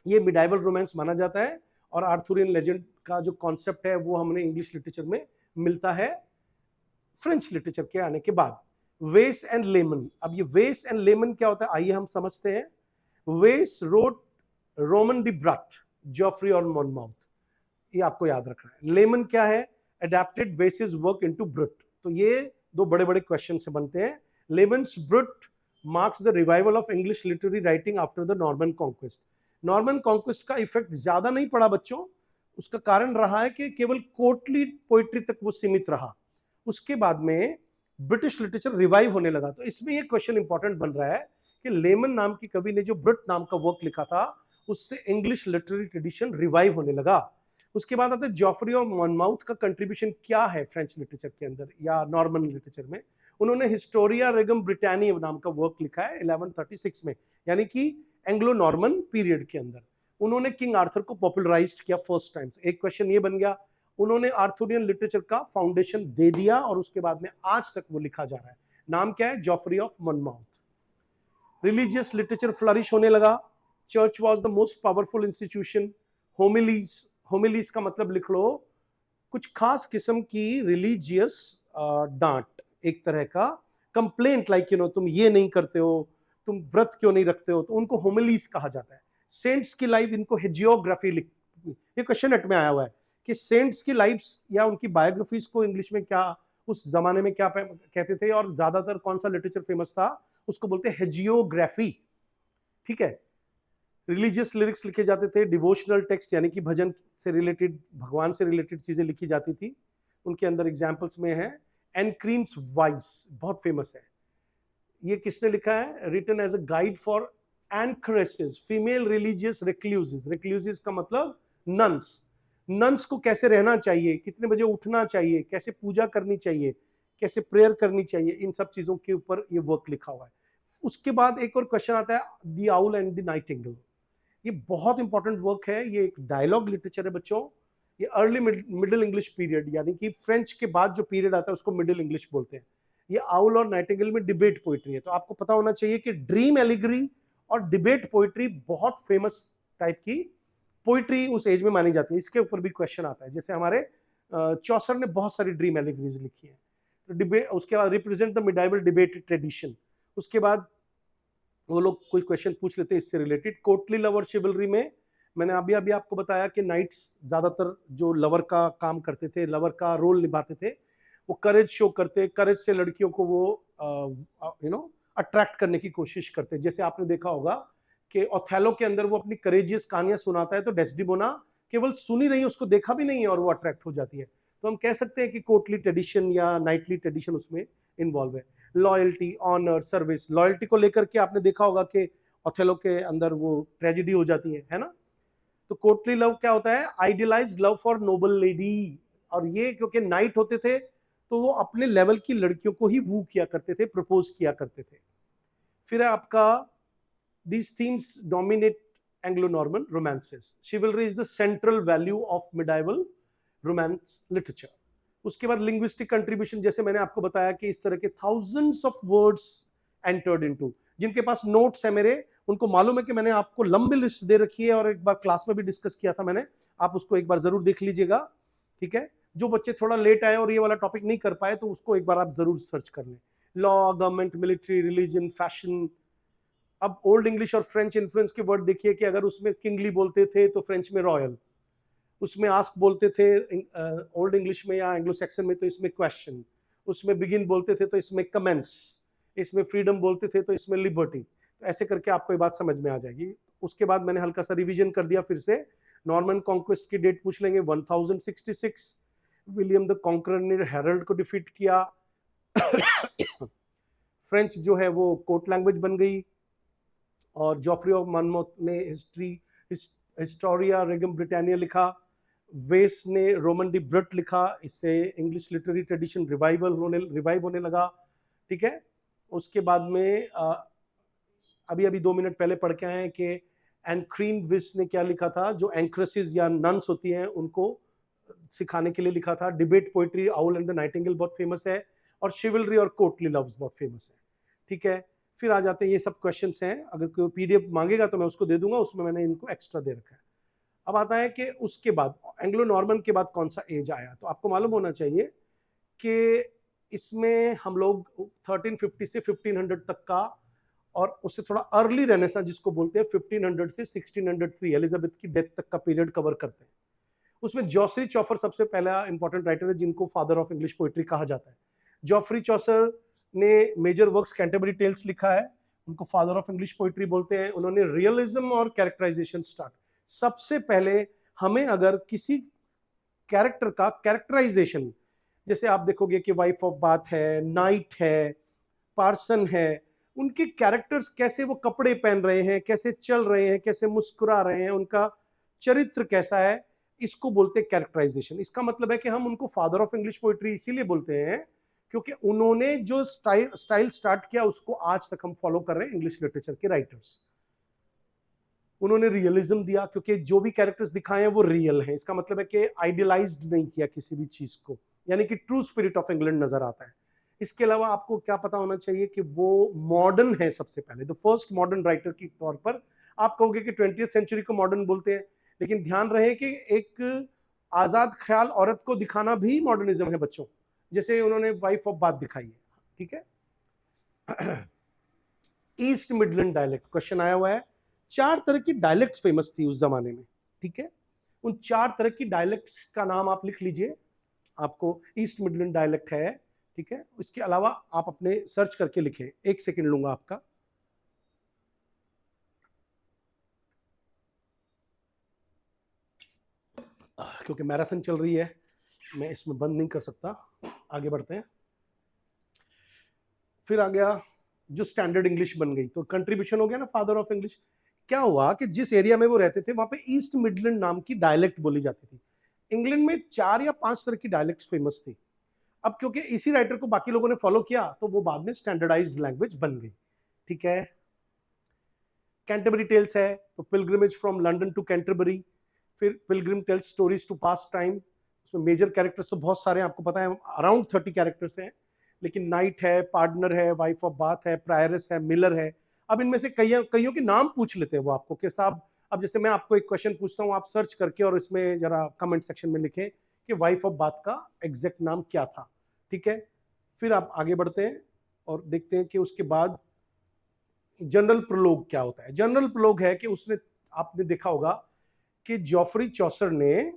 ये मिडाइवल रोमांस माना जाता है, और आर्थुरियन लेजेंड का जो कॉन्सेप्ट है वो हमने इंग्लिश लिटरेचर में मिलता है फ्रेंच लिटरेचर के आने के बाद। वेस एंड लेमन। अब ये वेस एंड लेमन क्या होता है, आइए हम समझते हैं। Wace wrote Roman de Brut, Geoffrey और मॉनमाउथ, ये आपको याद रखना है। लेमन क्या है, adapted Wace's work into Brut. तो ये 2 बड़े बड़े क्वेश्चन से बनते हैं। Layamon's Brut marks the revival of English literary writing after the Norman conquest. Norman conquest का इफेक्ट ज्यादा नहीं पड़ा बच्चों, उसका कारण रहा है कि केवल कोर्टली पोइट्री तक वो सीमित रहा। उसके बाद में ब्रिटिश लिटरेचर रिवाइव होने लगा। तो इसमें ये क्वेश्चन इंपॉर्टेंट बन रहा है कि लेमन नाम की कवि ने जो ब्रुट नाम का वर्क लिखा था, उससे इंग्लिश लिटरेरी ट्रेडिशन रिवाइव होने लगा। उसके बाद आता है जॉफरी और मॉनमाउथ का कंट्रीब्यूशन क्या है फ्रेंच लिटरेचर के अंदर या नॉर्मन लिटरेचर में। उन्होंने हिस्टोरिया रेगम ब्रिटानिया नाम का वर्क लिखा है 1136 में, यानी कि एंग्लो नॉर्मन पीरियड के अंदर। उन्होंने किंग आर्थर को पॉपुलराइज किया फर्स्ट टाइम। एक क्वेश्चन ये बन गया, उन्होंने आर्थुरियन लिटरेचर का फाउंडेशन दे दिया और उसके बाद में आज तक वो लिखा जा रहा है। नाम क्या है? Geoffrey of Monmouth. Religious literature flourish होने लगा। Church was the most powerful institution. Homilies, homilies का मतलब लिख लो कुछ खास किस्म की रिलीजियस डांट, एक तरह का कंप्लेंट, लाइक तुम ये नहीं करते हो, तुम व्रत क्यों नहीं रखते हो, तो उनको होमिलीज कहा जाता है। सेंट्स की लाइफ, इनको हेजियोग्राफी लिख, ये क्वेश्चन नेट में आया हुआ है कि सेंट्स की लाइफ्स या उनकी बायोग्राफीज को इंग्लिश में क्या, उस जमाने में क्या कहते थे, और ज्यादातर कौन सा लिटरेचर फेमस था, उसको बोलते हैं हेजियोग्राफी। ठीक है। रिलीजियस लिरिक्स लिखे जाते थे, डिवोशनल टेक्स्ट यानी कि भजन से रिलेटेड, भगवान से रिलेटेड चीजें लिखी जाती थी। उनके अंदर एग्जाम्पल्स में है एनक्रीन्स वाइस, बहुत फेमस है। ये किसने लिखा है? Written as a guide for anchoresses, female religious recluses. Recluses का मतलब नन्स। नन्स को कैसे रहना चाहिए, कितने बजे उठना चाहिए, कैसे पूजा करनी चाहिए, कैसे प्रेयर करनी चाहिए, इन सब चीजों के ऊपर ये वर्क लिखा हुआ है। उसके बाद एक और क्वेश्चन आता है the owl and the Nightingale. ये बहुत इंपॉर्टेंट वर्क है, ये एक डायलॉग लिटरेचर है बच्चों। ये अर्ली मिडिल इंग्लिश पीरियड, यानी कि फ्रेंच के बाद जो पीरियड आता है उसको मिडिल इंग्लिश बोलते हैं। ये आउल और नाइटिंगेल में डिबेट पोइट्री है। तो आपको पता होना चाहिए कि ड्रीम एलिगरी और डिबेट पोइट्री बहुत फेमस टाइप की पोइट्री उस एज में मानी जाती है। इसके ऊपर भी क्वेश्चन आता है, जैसे हमारे चौसर ने बहुत सारी ड्रीम एलिगरीज लिखी है। तो डिबेट, उसके बाद represent the medieval debate tradition. उसके बाद वो लोग कोई क्वेश्चन पूछ लेते हैं इससे रिलेटेड। कोर्टली लवर शिवलरी में मैंने अभी अभी आपको बताया कि नाइट्स ज्यादातर जो लवर का काम करते थे, लवर का रोल निभाते थे, वो करेज शो करते, करेज से लड़कियों को वो अट्रैक्ट करने की कोशिश करते। जैसे आपने देखा होगा कि ओथेलो के अंदर वो अपनी करेजियस कहानियां सुनाता है, तो डेस्डिमोना केवल सुनी नहीं, उसको देखा भी नहीं है और वो अट्रैक्ट हो जाती है। तो हम कह सकते हैं कि कोर्टली ट्रेडिशन या नाइटली ट्रेडिशन उसमें इन्वॉल्व है। Loyalty, honour, service. लॉयल्टी को लेकर के आपने देखा होगा कि ओथेलो के अंदर वो ट्रेजेडी हो जाती है ना। तो कोर्टली लव क्या होता है? Idealised love for noble lady. और ये क्योंकि नाइट होते थे तो वो अपने लेवल की लड़कियों को ही वू किया करते थे, प्रपोज किया करते थे। फिर है आपका these themes dominate Anglo-Norman romances. Chivalry is the central value of medieval romance literature. उसके बाद linguistic contribution, जैसे मैंने आपको बताया कि इस तरह के thousands of words entered into, जिनके पास नोट्स है मेरे, उनको मालूम है कि मैंने आपको लंबी लिस्ट दे रखी है और एक बार क्लास में भी डिस्कस किया था मैंने, आप उसको एक बार जरूर देख लीजिएगा। ठीक है। जो बच्चे थोड़ा लेट आए और ये वाला टॉपिक नहीं कर पाए तो उसको एक बार आप जरूर सर्च कर लें। Law, government, military, religion, fashion. अब ओल्ड इंग्लिश और फ्रेंच इन्फ्लुएंस के वर्ड देखिए कि अगर उसमें किंगली बोलते थे तो फ्रेंच में रॉयल, उसमें आस्क बोलते थे ओल्ड इंग्लिश में या एंग्लो सैक्सन में तो इसमें क्वेश्चन, उसमें बिगिन बोलते थे तो इसमें कमेंस, इसमें फ्रीडम बोलते थे तो इसमें लिबर्टी। तो ऐसे करके आपको ये बात समझ में आ जाएगी। उसके बाद मैंने हल्का सा रिवीजन कर दिया फिर से। नॉर्मन कॉन्क्वेस्ट की डेट पूछ लेंगे 1066, विलियम द कॉन्करर ने हेरल्ड को डिफीट किया। फ्रेंच जो है वो कोर्ट लैंग्वेज बन गई। और जॉफरी ऑफ मॉनमाउथ ने हिस्टोरिया रेगम ब्रिटानिया लिखा। वेस ने रोमन डी ब्रट लिखा, इससे इंग्लिश लिटरेरी ट्रेडिशन रिवाइव होने लगा। ठीक है। उसके बाद में अभी अभी 2 मिनट पहले पढ़ के आए हैं कि एनक्रीन विस ने क्या लिखा था, जो एंक्रेसेस या नन्स होती हैं उनको सिखाने के लिए लिखा था। Debate poetry owl and the Nightingale बहुत फेमस है, और शिवलरी और कोर्टली लव्स बहुत फेमस है। ठीक है। फिर आ जाते हैं, ये सब क्वेश्चंस हैं, अगर कोई पीडीएफ मांगेगा तो मैं उसको दे दूंगा, उसमें मैंने इनको एक्स्ट्रा दे रखा है। अब आता है कि उसके बाद एंग्लो नॉर्मन के बाद कौन सा एज आया। तो आपको मालूम होना चाहिए कि इसमें हम लोग 1350 से 1500 तक का, और उससे थोड़ा अर्ली रेनेसां जिसको बोलते हैं 1500 से 1603 एलिजाबेथ की डेथ तक का पीरियड कवर करते हैं। उसमें जॉफरी चौफर सबसे पहला इंपॉर्टेंट राइटर है जिनको फादर ऑफ इंग्लिश पोइट्री कहा जाता है। जॉफरी चौसर ने मेजर वर्क्स कैंटरबरी टेल्स लिखा है, उनको फादर ऑफ इंग्लिश पोइट्री बोलते हैं। उन्होंने रियलिज्म और कैरेक्टराइजेशन स्टार्ट। सबसे पहले हमें अगर किसी कैरेक्टर का कैरेक्टराइजेशन, जैसे आप देखोगे कि वाइफ ऑफ बाथ है, नाइट है, पार्सन है, उनके कैरेक्टर्स कैसे वो कपड़े पहन रहे हैं, कैसे चल रहे हैं, कैसे मुस्कुरा रहे हैं, उनका चरित्र कैसा है, इसको बोलते हैं कैरेक्टराइजेशन। इसका मतलब है कि हम उनको फादर ऑफ इंग्लिश पोइट्री इसीलिए बोलते हैं क्योंकि उन्होंने जो स्टाइल स्टार्ट किया उसको आज तक हम फॉलो कर रहे हैं इंग्लिश लिटरेचर के राइटर्स। उन्होंने रियलिज्म दिया क्योंकि जो भी कैरेक्टर्स दिखाए हैं वो रियल हैं। इसका मतलब है कि आइडियलाइज्ड नहीं किया किसी भी चीज को, यानी कि ट्रू स्पिरिट ऑफ इंग्लैंड नजर आता है। इसके अलावा आपको क्या पता होना चाहिए कि वो मॉडर्न है सबसे पहले, द फर्स्ट मॉडर्न राइटर के तौर पर। आप कहोगे कि 20th सेंचुरी को मॉडर्न बोलते हैं, लेकिन ध्यान रहे कि एक आजाद ख्याल औरत को दिखाना भी मॉडर्निज्म है बच्चों, जैसे उन्होंने वाइफ ऑफ बात दिखाई है। ठीक है। ईस्ट मिडलैंड डायलेक्ट क्वेश्चन आया हुआ है। 4 तरह की डायलेक्ट्स फेमस थी उस जमाने में। ठीक है, उन 4 तरह की डायलेक्ट्स का नाम आप लिख लीजिए, आपको ईस्ट मिडलैंड डायलेक्ट है। ठीक है, इसके अलावा आप अपने सर्च करके लिखें, 1 सेकंड लूंगा आपका। क्योंकि मैराथन चल रही है, मैं इसमें बंद नहीं कर सकता। आगे बढ़ते हैं। फिर आ गया जो स्टैंडर्ड इंग्लिश बन गई, तो कंट्रीब्यूशन हो गया ना फादर ऑफ इंग्लिश। क्या हुआ कि जिस एरिया में वो रहते थे वहां पे ईस्ट मिडलैंड नाम की डायलेक्ट बोली जाती थी। इंग्लैंड में 4 या 5 तरह की डायलेक्ट्स फेमस थी। अब क्योंकि इसी राइटर को बाकी लोगों ने फॉलो किया तो वो बाद में स्टैंडर्डाइज्ड लैंग्वेज बन गई। ठीक है, कैंटरबरी टेल्स है, तो pilgrimage from London to Canterbury. फिर pilgrim tales stories to pass time. उसमें मेजर कैरेक्टर्स तो बहुत सारे आपको पता है, अराउंड 30 कैरेक्टर्स हैं, लेकिन नाइट है, पार्टनर है, वाइफ ऑफ बाथ है, प्रायरस है, मिलर है। अब इनमें से कईयों के नाम पूछ लेते हैं वो आपको कि साहब, अब जैसे मैं आपको एक क्वेश्चन पूछता हूँ, आप सर्च करके और इसमें जरा कमेंट सेक्शन में लिखें कि वाइफ ऑफ बाथ का एग्जैक्ट नाम क्या था। ठीक है, फिर आप आगे बढ़ते हैं और देखते हैं कि उसके बाद जनरल प्रोलोग क्या होता है। जनरल प्रोलोग है कि उसने, आपने देखा होगा कि जॉफरी चौसर ने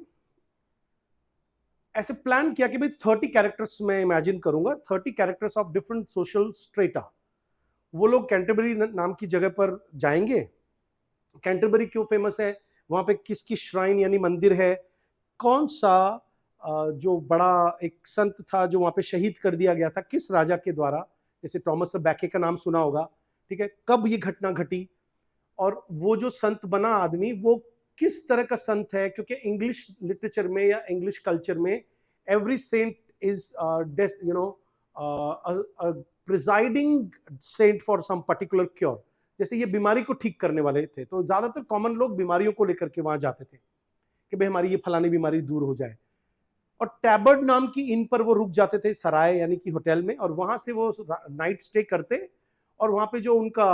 ऐसे प्लान किया कि भाई 30 कैरेक्टर्स मैं इमेजिन करूंगा, 30 characters of different social strata. वो लोग कैंटरबरी नाम की जगह पर जाएंगे। कैंटरबरी क्यों फेमस है, वहां पे किसकी श्राइन यानी मंदिर है, कौन सा जो बड़ा एक संत था जो वहां पे शहीद कर दिया गया था किस राजा के द्वारा, जैसे टॉमस बैके का नाम सुना होगा। ठीक है, कब ये घटना घटी, और वो जो संत बना आदमी वो किस तरह का संत है, क्योंकि इंग्लिश लिटरेचर में या इंग्लिश कल्चर में every saint is you know presiding saint for some particular cure. जैसे ये बीमारी को ठीक करने वाले थे, तो ज्यादातर कॉमन लोग बीमारियों को लेकर के वहां जाते थे कि भाई हमारी ये फलानी बीमारी दूर हो जाए। और टैबर्ड नाम की इन पर वो रुक जाते थे, सराय यानी कि होटल में, और वहां से वो नाइट स्टे करते। और वहां पे जो उनका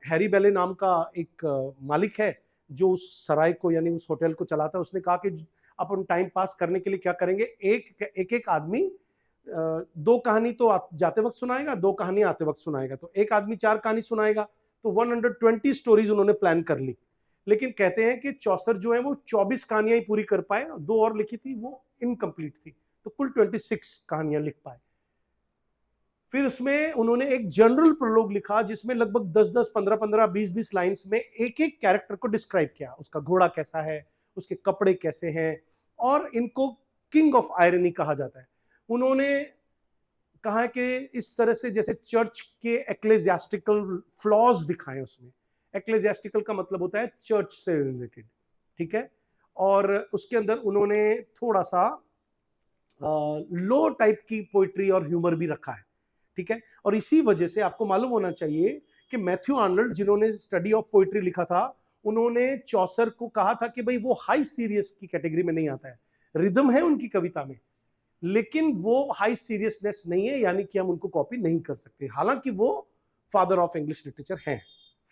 हैरी बेले नाम का एक मालिक है जो उस सराय को यानी उस होटल को चलाता है, उसने कहा कि अपन टाइम पास करने के लिए क्या करेंगे, एक आदमी 2 कहानी तो जाते वक्त सुनाएगा, 2 कहानी आते वक्त सुनाएगा, तो एक आदमी 4 कहानी सुनाएगा। तो 120 स्टोरीज उन्होंने प्लान कर ली। लेकिन कहते हैं कि चौसर जो है वो 24 कहानियां ही पूरी कर पाए, 2 और लिखी थी वो इनकम्प्लीट थी, तो कुल 26 कहानियां लिख पाए। फिर उसमें उन्होंने एक जनरल प्रोलोग लिखा जिसमें लगभग 10-10, 15-15, 20-20 लाइंस में एक एक कैरेक्टर को डिस्क्राइब किया, उसका घोड़ा कैसा है, उसके कपड़े कैसे हैं, और इनको किंग ऑफ आयरनी कहा जाता है। उन्होंने कहा कि इस तरह से जैसे चर्च के एक्लेजियास्टिकल फ्लॉज दिखाए उसमें। एक्लेजियास्टिकल का मतलब होता है चर्च से रिलेटेड। ठीक है, और उसके अंदर उन्होंने थोड़ा सा लो टाइप की पोइट्री और ह्यूमर भी रखा है। ठीक है, और इसी वजह से आपको मालूम होना चाहिए कि मैथ्यू आर्नल्ड जिन्होंने स्टडी ऑफ पोइट्री लिखा था, उन्होंने चौसर को कहा था कि भाई वो हाई सीरियस की कैटेगरी में नहीं आता है। रिदम है उनकी कविता में, लेकिन वो हाई सीरियसनेस नहीं है, यानी कि हम उनको कॉपी नहीं कर सकते, हालांकि वो फादर ऑफ इंग्लिश लिटरेचर हैं।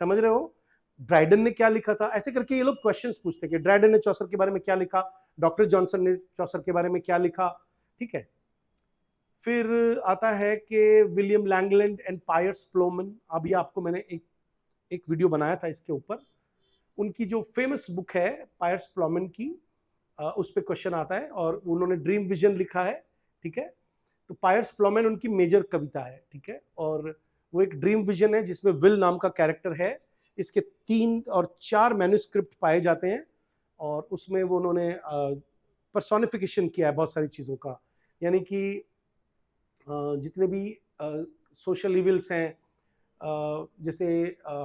समझ रहे हो? ड्राइडन ने क्या लिखा था, ऐसे करके ये लोग क्वेश्चंस पूछते हैं कि ड्राइडन ने चौसर के बारे में क्या लिखा, डॉक्टर जॉनसन ने चौसर के बारे में क्या लिखा। ठीक है, फिर आता है कि विलियम लैंगलैंड एंड पायर्स प्लोमन। अभी आपको मैंने एक वीडियो बनाया था इसके ऊपर। उनकी जो फेमस बुक है पायर्स प्लोमन की, उस पर क्वेश्चन आता है, और उन्होंने ड्रीम विजन लिखा है। ठीक है, तो पायर्स प्लोमन उनकी मेजर कविता है। ठीक है, और वो एक ड्रीम विजन है जिसमें विल नाम का कैरेक्टर है। इसके 3 और 4 मैन्युस्क्रिप्ट पाए जाते हैं, और उसमें वो उन्होंने पर्सोनिफिकेशन किया है बहुत सारी चीज़ों का, यानी कि जितने भी सोशल इविल्स हैं, जैसे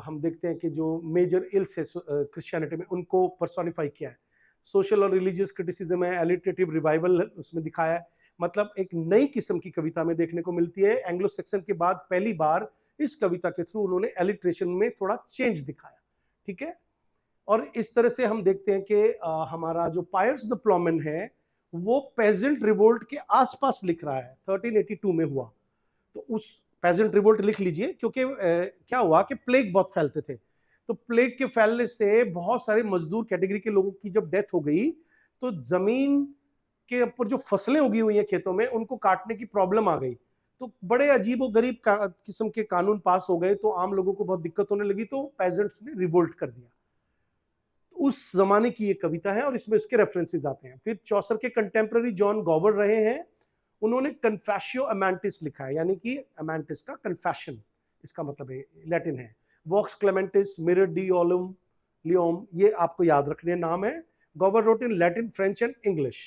हम देखते हैं कि जो मेजर इल्स है क्रिश्चियनिटी में, उनको पर्सोनिफाई किया है। सोशल और रिलीजियस क्रिटिसिज्म है, एलिटरेटिव रिवाइवल उसमें दिखाया है। मतलब एक नई किस्म की कविता में देखने को मिलती है। एंग्लो सेक्सन के बाद पहली बार इस कविता के थ्रू उन्होंने एलिट्रेशन में थोड़ा चेंज दिखाया, ठीक है। और इस तरह से हम देखते हैं कि हमारा जो पायर्स द प्लॉमन है वो पेजेंट रिवोल्ट के आसपास लिख रहा है, 1382 में हुआ। तो उस पेजेंट रिवोल्ट लिख लीजिए, क्योंकि क्या हुआ कि प्लेग बहुत फैलते थे। तो प्लेग के फैलने से बहुत सारे मजदूर कैटेगरी के लोगों की जब डेथ हो गई तो जमीन के ऊपर जो फसलें उगी हुई हैं खेतों में उनको काटने की प्रॉब्लम आ गई। तो बड़े अजीब और गरीब किस्म के कानून पास हो गए, तो आम लोगों को बहुत दिक्कत होने लगी, तो पेजेंट्स ने रिवोल्ट कर दिया। उस जमाने की ये कविता है और इसमें इसके रेफरेंसेस आते हैं। फिर चौसर के कंटेम्प्रेरी जॉन गॉवर रहे हैं, उन्होंने कन्फेशियो अमेंटिस लिखा है, यानी कि अमेंटिस का कन्फेशन, इसका मतलब है लैटिन है। वॉक्स क्लेमेंटिस, मिरर डी ओलम लियोम, ये आपको याद रखने नाम है। Gower wrote in Latin, French and English.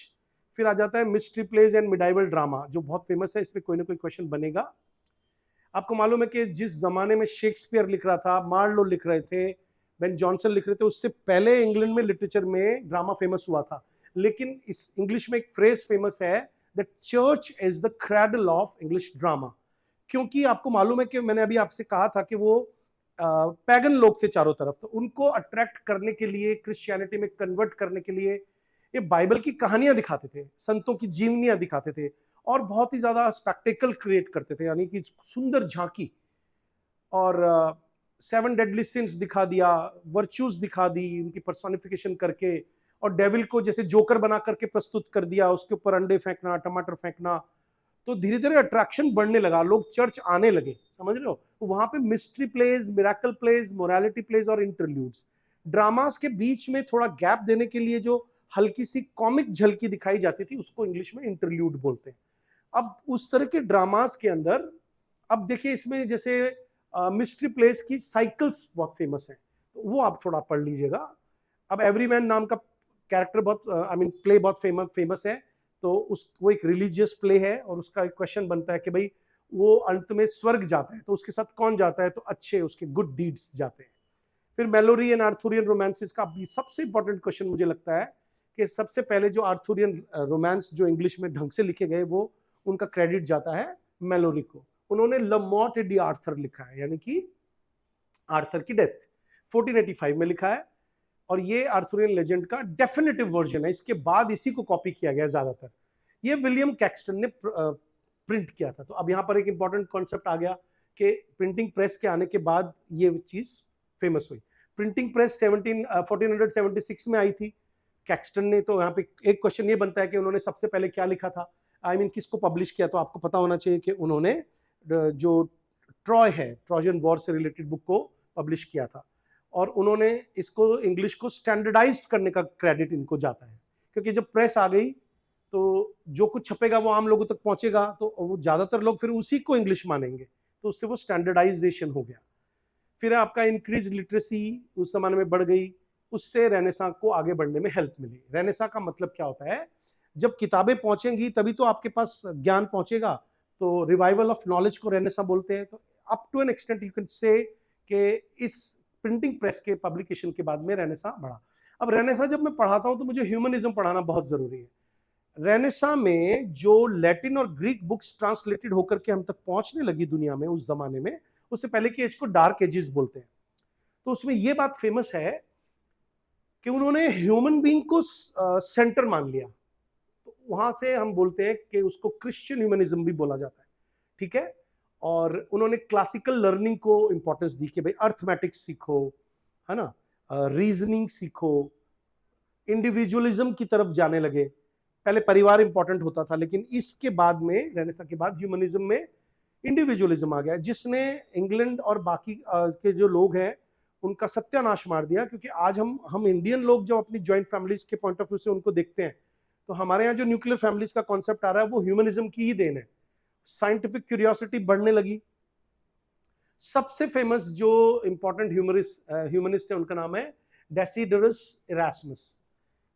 फिर आ जाता है mystery plays and medieval drama, जो बहुत फेमस है, इस पर कोई ना कोई क्वेश्चन बनेगा। आपको मालूम है कि जिस जमाने में शेक्सपियर लिख रहा था, मार्लो लिख रहे थे, बेन जॉनसन लिख रहे थे, उससे पहले इंग्लैंड में लिटरेचर में ड्रामा फेमस हुआ था। लेकिन इस इंग्लिश में एक फ्रेज फेमस है, the church is the cradle of English drama. क्योंकि आपको मालूम है कि मैंने अभी आपसे कहा था कि वो पैगन लोग थे चारों तरफ, तो उनको अट्रैक्ट करने के लिए, क्रिश्चियनिटी में कन्वर्ट करने के लिए ये बाइबल की कहानियां दिखाते थे, संतों की जीवनियां दिखाते थे और बहुत ही ज्यादा स्पेक्टेकल क्रिएट करते थे, यानी कि सुंदर झांकी। और 7 डेडली सिंस दिखा दिया, वर्च्यूज दिखा दी उनकी पर्सोनिफिकेशन करके, और डेविल को जैसे जोकर बना करके प्रस्तुत कर दिया, उसके ऊपर अंडे फेंकना, टमाटर फेंकना। तो धीरे धीरे अट्रैक्शन बढ़ने लगा, लोग चर्च आने लगे, समझ रहे हो। तो वहां पे mystery plays, miracle plays, morality plays और इंटरल्यूड्स, ड्रामास के बीच में थोड़ा गैप देने के लिए जो हल्की सी कॉमिक झलकी दिखाई जाती थी, उसको इंग्लिश में इंटरल्यूड बोलते हैं। अब उस तरह के ड्रामास के अंदर, अब देखिए इसमें जैसे मिस्ट्री प्लेस की साइकिल्स बहुत फेमस हैं, तो वो आप थोड़ा पढ़ लीजिएगा। अब एवरीमैन नाम का कैरेक्टर बहुत आई मीन प्ले बहुत फेमस है, तो वो एक रिलीजियस प्ले है और उसका एक क्वेश्चन बनता है कि भाई वो अंत में स्वर्ग जाता है तो उसके साथ कौन जाता है, तो अच्छे उसके गुड डीड्स जाते हैं। फिर मेलोरी एंड आर्थुरियन रोमांसेस का सबसे इंपॉर्टेंट क्वेश्चन मुझे लगता है कि सबसे पहले जो आर्थुरियन रोमांस जो इंग्लिश में ढंग से लिखे गए, वो उनका क्रेडिट जाता है मेलोरी को। उन्होंने ला मॉर्ट डी आर्थर लिखा है, यानी कि आर्थर की डेथ 1485 में लिखा है, और ये आर्थुरियन लेजेंड का डेफिनेटिव वर्जन है। इसके बाद इसी को कॉपी किया गया ज्यादातर। ये विलियम कैक्सटन ने प्रिंट किया था। तो अब यहाँ पर एक इंपॉर्टेंट कॉन्सेप्ट आ गया कि प्रिंटिंग प्रेस के आने के बाद ये चीज फेमस हुई। प्रिंटिंग प्रेस 1476 में आई थी कैक्सटन ने। तो यहाँ पे एक क्वेश्चन ये बनता है कि उन्होंने सबसे पहले क्या लिखा था, आई मीन किसको पब्लिश किया। तो आपको पता होना चाहिए कि उन्होंने जो ट्रॉय है, ट्रोजन वॉर से रिलेटेड बुक को पब्लिश किया था, और उन्होंने इसको इंग्लिश को स्टैंडर्डाइज करने का क्रेडिट इनको जाता है, क्योंकि जब प्रेस आ गई तो जो कुछ छपेगा वो आम लोगों तक पहुंचेगा, तो वो ज्यादातर लोग फिर उसी को इंग्लिश मानेंगे, तो उससे वो स्टैंडर्डाइजेशन हो गया। फिर आपका इंक्रीज लिटरेसी उस जमाने में बढ़ गई, उससे रेनेसां को आगे बढ़ने में हेल्प मिली। रेनेसां का मतलब क्या होता है, जब किताबें पहुंचेंगी तभी तो आपके पास ज्ञान पहुंचेगा, तो रिवाइवल ऑफ नॉलेज को रेनेसां बोलते हैं। तो up to an extent you can say कि इस प्रिंटिंग प्रेस के पब्लिकेशन के बाद में रेनेसां बढ़ा। अब रेनेसां जब मैं पढ़ाता हूं तो मुझे ह्यूमनिज्म पढ़ाना बहुत जरूरी है। रेनेसां में जो लैटिन और ग्रीक बुक्स ट्रांसलेटेड होकर के हम तक पहुंचने लगी दुनिया में उस जमाने में, उससे पहले की एज को डार्क एजेस बोलते हैं। तो उसमें यह बात फेमस है कि उन्होंने ह्यूमन बीइंग को सेंटर मान लिया। तो वहां से हम बोलते हैं कि उसको क्रिश्चियन ह्यूमनिज्म भी बोला जाता है, ठीक है। और उन्होंने क्लासिकल लर्निंग को इंपॉर्टेंस दी कि भाई अर्थमेटिक्स सीखो, है ना, रीजनिंग सीखो, इंडिविजुअलिज्म की तरफ जाने लगे। पहले परिवार इंपॉर्टेंट होता था, लेकिन इसके बाद में रेनेसां के बाद ह्यूमनिज्म में इंडिविजुअलिज्म आ गया, जिसने इंग्लैंड और बाकी के जो लोग हैं उनका सत्यानाश मार दिया। क्योंकि आज हम इंडियन लोग जब अपनी ज्वाइंट फैमिलीज के पॉइंट ऑफ व्यू से उनको देखते हैं, तो हमारे यहाँ जो न्यूक्लियर फैमिलीज का कॉन्सेप्ट आ रहा है वो ह्यूमनिज्म की ही देन है। साइंटिफिक क्यूरियोसिटी बढ़ने लगी। सबसे फेमस जो इंपॉर्टेंट ह्यूमनिस्ट है उनका नाम है डेसिडरस इरास्मस।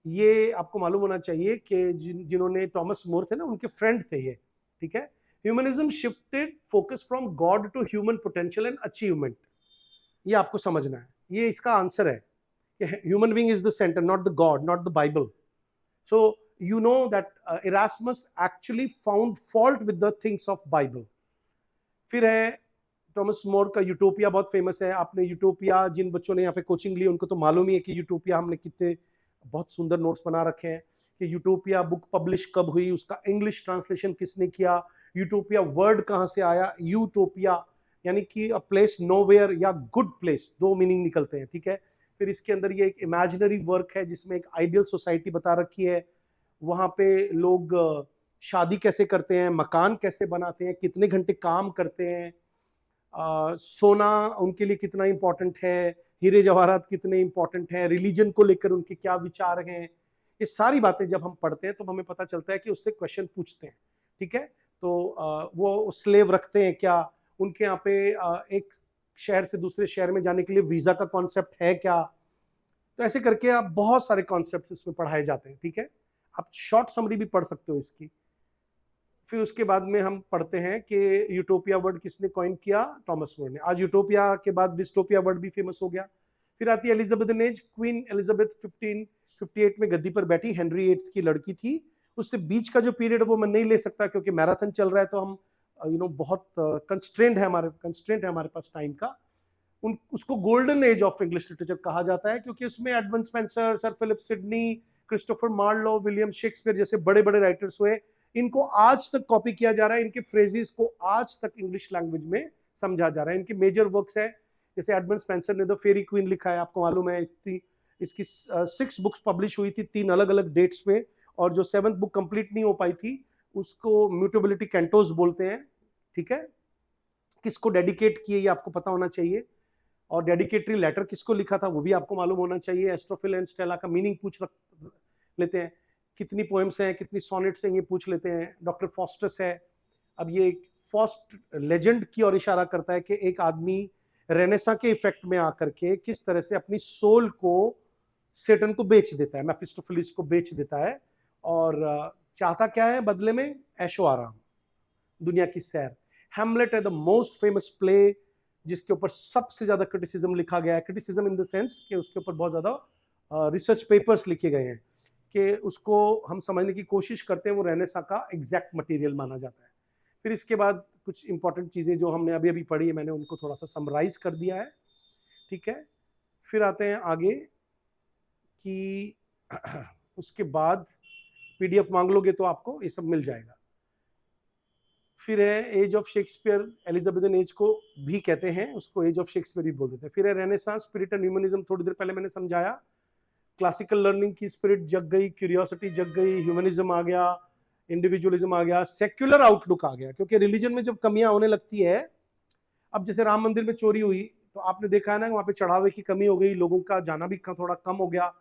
ये आपको मालूम होना चाहिए कि जिन्होंने टॉमस मोर थे ना, उनके फ्रेंड थे ये, ठीक है। Humanism shifted focus from God to human potential and achievement. ये आपको समझना है, ये इसका आंसर है कि human being is the centre, not the God, not the Bible. So you know that Erasmus actually found fault with the things of Bible. फिर है टॉमस मोर का यूटोपिया, बहुत फेमस है. आपने यूटोपिया, जिन बच्चों ने यहाँ पे कोचिंग ली उनको तो मालूम ही है कि यूटोपिया हमने कितने बहुत सुंदर नोट्स बना रखे हैं कि यूटोपिया बुक पब्लिश कब हुई, उसका इंग्लिश ट्रांसलेशन किसने किया, यूटोपिया वर्ड कहाँ से आया. यूटोपिया यानी कि अ प्लेस नोवेयर या गुड प्लेस, दो मीनिंग निकलते हैं. ठीक है. फिर इसके अंदर ये एक इमेजिनरी वर्क है जिसमें एक आइडियल सोसाइटी बता रखी है. वहां पे लोग शादी कैसे करते हैं, मकान कैसे बनाते हैं, कितने घंटे काम करते हैं, सोना उनके लिए कितना इंपॉर्टेंट है, हीरे जवाहरात कितने इंपॉर्टेंट हैं, रिलीजन को लेकर उनके क्या विचार हैं. ये सारी बातें जब हम पढ़ते हैं तो हमें पता चलता है कि उससे क्वेश्चन पूछते हैं. ठीक है. तो वो स्लेव रखते हैं क्या, उनके यहाँ पे एक शहर से दूसरे शहर में जाने के लिए वीजा का कॉन्सेप्ट है क्या. तो ऐसे करके आप बहुत सारे कॉन्सेप्ट इसमें पढ़ाए जाते हैं. ठीक है. आप शॉर्ट समरी भी पढ़ सकते हो इसकी. फिर उसके बाद में हम पढ़ते हैं कि यूटोपिया वर्ड किसने कॉइन किया, टॉमस मोर ने. आज यूटोपिया के बाद डिस्टोपिया वर्ड भी फेमस हो गया. फिर आती है एलिजाबेथन एज. क्वीन एलिजाबेथ 1558 में गद्दी पर बैठी, हेनरी 8 की लड़की थी. उससे बीच का जो पीरियड वो मैं नहीं ले सकता क्योंकि मैराथन चल रहा है, तो हम बहुत कंस्ट्रेंट है हमारे पास टाइम का. उसको golden age of English literature कहा जाता है क्योंकि उसमें Edmund Spenser, sir Philip Sidney, Christopher Marlowe, William Shakespeare जैसे बड़े बड़े राइटर्स हुए. इनको आज तक कॉपी किया जा रहा है, इनके फ्रेजेस को आज तक इंग्लिश लैंग्वेज में समझा जा रहा है. इनके मेजर वर्क्स है, जैसे एडमंड स्पेंसर ने द फेरी क्वीन लिखा है, आपको मालूम है. इसकी 6 बुक्स पब्लिश हुई थी 3 अलग अलग डेट्स पे, और जो 7th बुक कंप्लीट नहीं हो पाई थी उसको म्यूटेबिलिटी कैंटोस बोलते हैं. ठीक है. किसको डेडिकेट किए ये आपको पता होना चाहिए, और डेडिकेटरी लेटर किसको लिखा था वो भी आपको मालूम होना चाहिए. एस्ट्रोफिल एंड स्टेला का मीनिंग पूछ लेते हैं, कितनी पोएम्स हैं, कितनी सोनेट्स हैं, ये पूछ लेते हैं. डॉक्टर फॉस्टस है. अब ये फॉस्ट लेजेंड की ओर इशारा करता है कि एक आदमी रेनेसा के इफेक्ट में आकर के किस तरह से अपनी सोल को सेटन को बेच देता है, मेफिस्टोफेलिस को बेच देता है, और चाहता क्या है बदले में, ऐशो आराम, दुनिया की सैर. हैमलेट है द मोस्ट फेमस प्ले जिसके ऊपर सबसे ज्यादा क्रिटिसिज्म लिखा गया है. क्रिटिसिज्म इन द सेंस कि उसके ऊपर बहुत ज्यादा रिसर्च पेपर्स लिखे गए हैं कि उसको हम समझने की कोशिश करते हैं वो रेनेसा का एग्जैक्ट मटेरियल माना जाता है. फिर इसके बाद कुछ इंपॉर्टेंट चीज़ें जो हमने अभी अभी पढ़ी है, मैंने उनको थोड़ा सा समराइज कर दिया है. ठीक है. फिर आते हैं आगे कि उसके बाद PDF मांग लोगे तो आपको ये सब मिल जाएगा. फिर है age of Shakespeare. Elizabethan age को भी कहते हैं, उसको एज ऑफ शेक्सपियर भी बोल देते हैं. फिर है रेनेसांस, स्पिरिट एंड ह्यूमनिज्म, थोड़ी देर पहले मैंने समझाया. क्लासिकल लर्निंग की स्पिरिट जग गई, क्यूरियोसिटी जग गई, ह्यूमनिज्म आ गया, इंडिविजुअलिज्म आ गया, सेक्युलर आउटलुक आ गया. क्योंकि रिलीजन में जब कमियां होने लगती है, अब जैसे राम मंदिर में चोरी हुई तो आपने देखा है ना, वहां पे चढ़ावे की कमी हो गई, लोगों का जाना भी थोड़ा कम हो गया.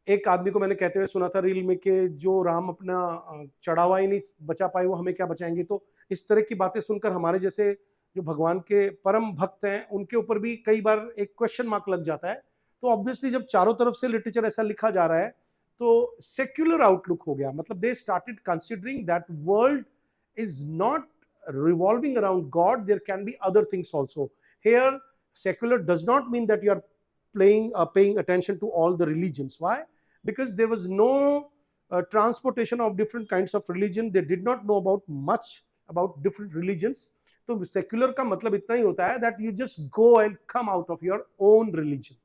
एक आदमी को मैंने कहते हुए सुना था रील में कि जो राम अपना चढ़ावा ही नहीं बचा पाए वो हमें क्या बचाएंगे. तो इस तरह की बातें सुनकर हमारे जैसे जो भगवान के परम भक्त हैं उनके ऊपर भी कई बार एक क्वेश्चन मार्क लग जाता है. तो ऑब्वियसली जब चारों तरफ से लिटरेचर ऐसा लिखा जा रहा है तो सेक्युलर आउटलुक हो गया. मतलब they started considering that world is not revolving around God, there can be other things also. Here, secular does not mean that you are paying attention to all the religions. Why? Because there was no transportation of different kinds of religion. They did not know about much about different religions. तो secular का मतलब इतना ही होता है that you just go and come out of your own religion.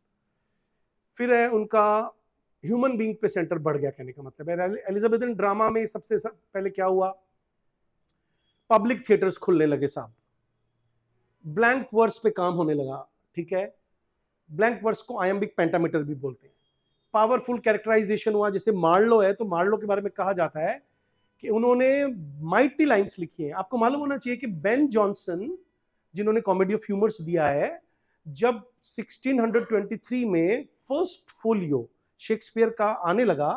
फिर है उनका human being पे सेंटर बढ़ गया, कहने का मतलब है. एलिजाबेथन ड्रामा में सबसे पहले क्या हुआ, पब्लिक थिएटर्स खुलने लगे साहब, ब्लैंक वर्स पे काम होने लगा. ठीक है. ब्लैंक वर्स को आयम्बिक पेंटामीटर भी बोलते हैं. पावरफुल कैरेक्टराइजेशन हुआ. जैसे मार्लो है तो मार्लो के बारे में कहा जाता है कि उन्होंने माइटी लाइंस लिखी हैं. आपको मालूम होना चाहिए कि बेन जॉनसन जिन्होंने कॉमेडी ऑफ ह्यूमर्स दिया है, जब 1623 में फर्स्ट फोलियो शेक्सपियर का आने लगा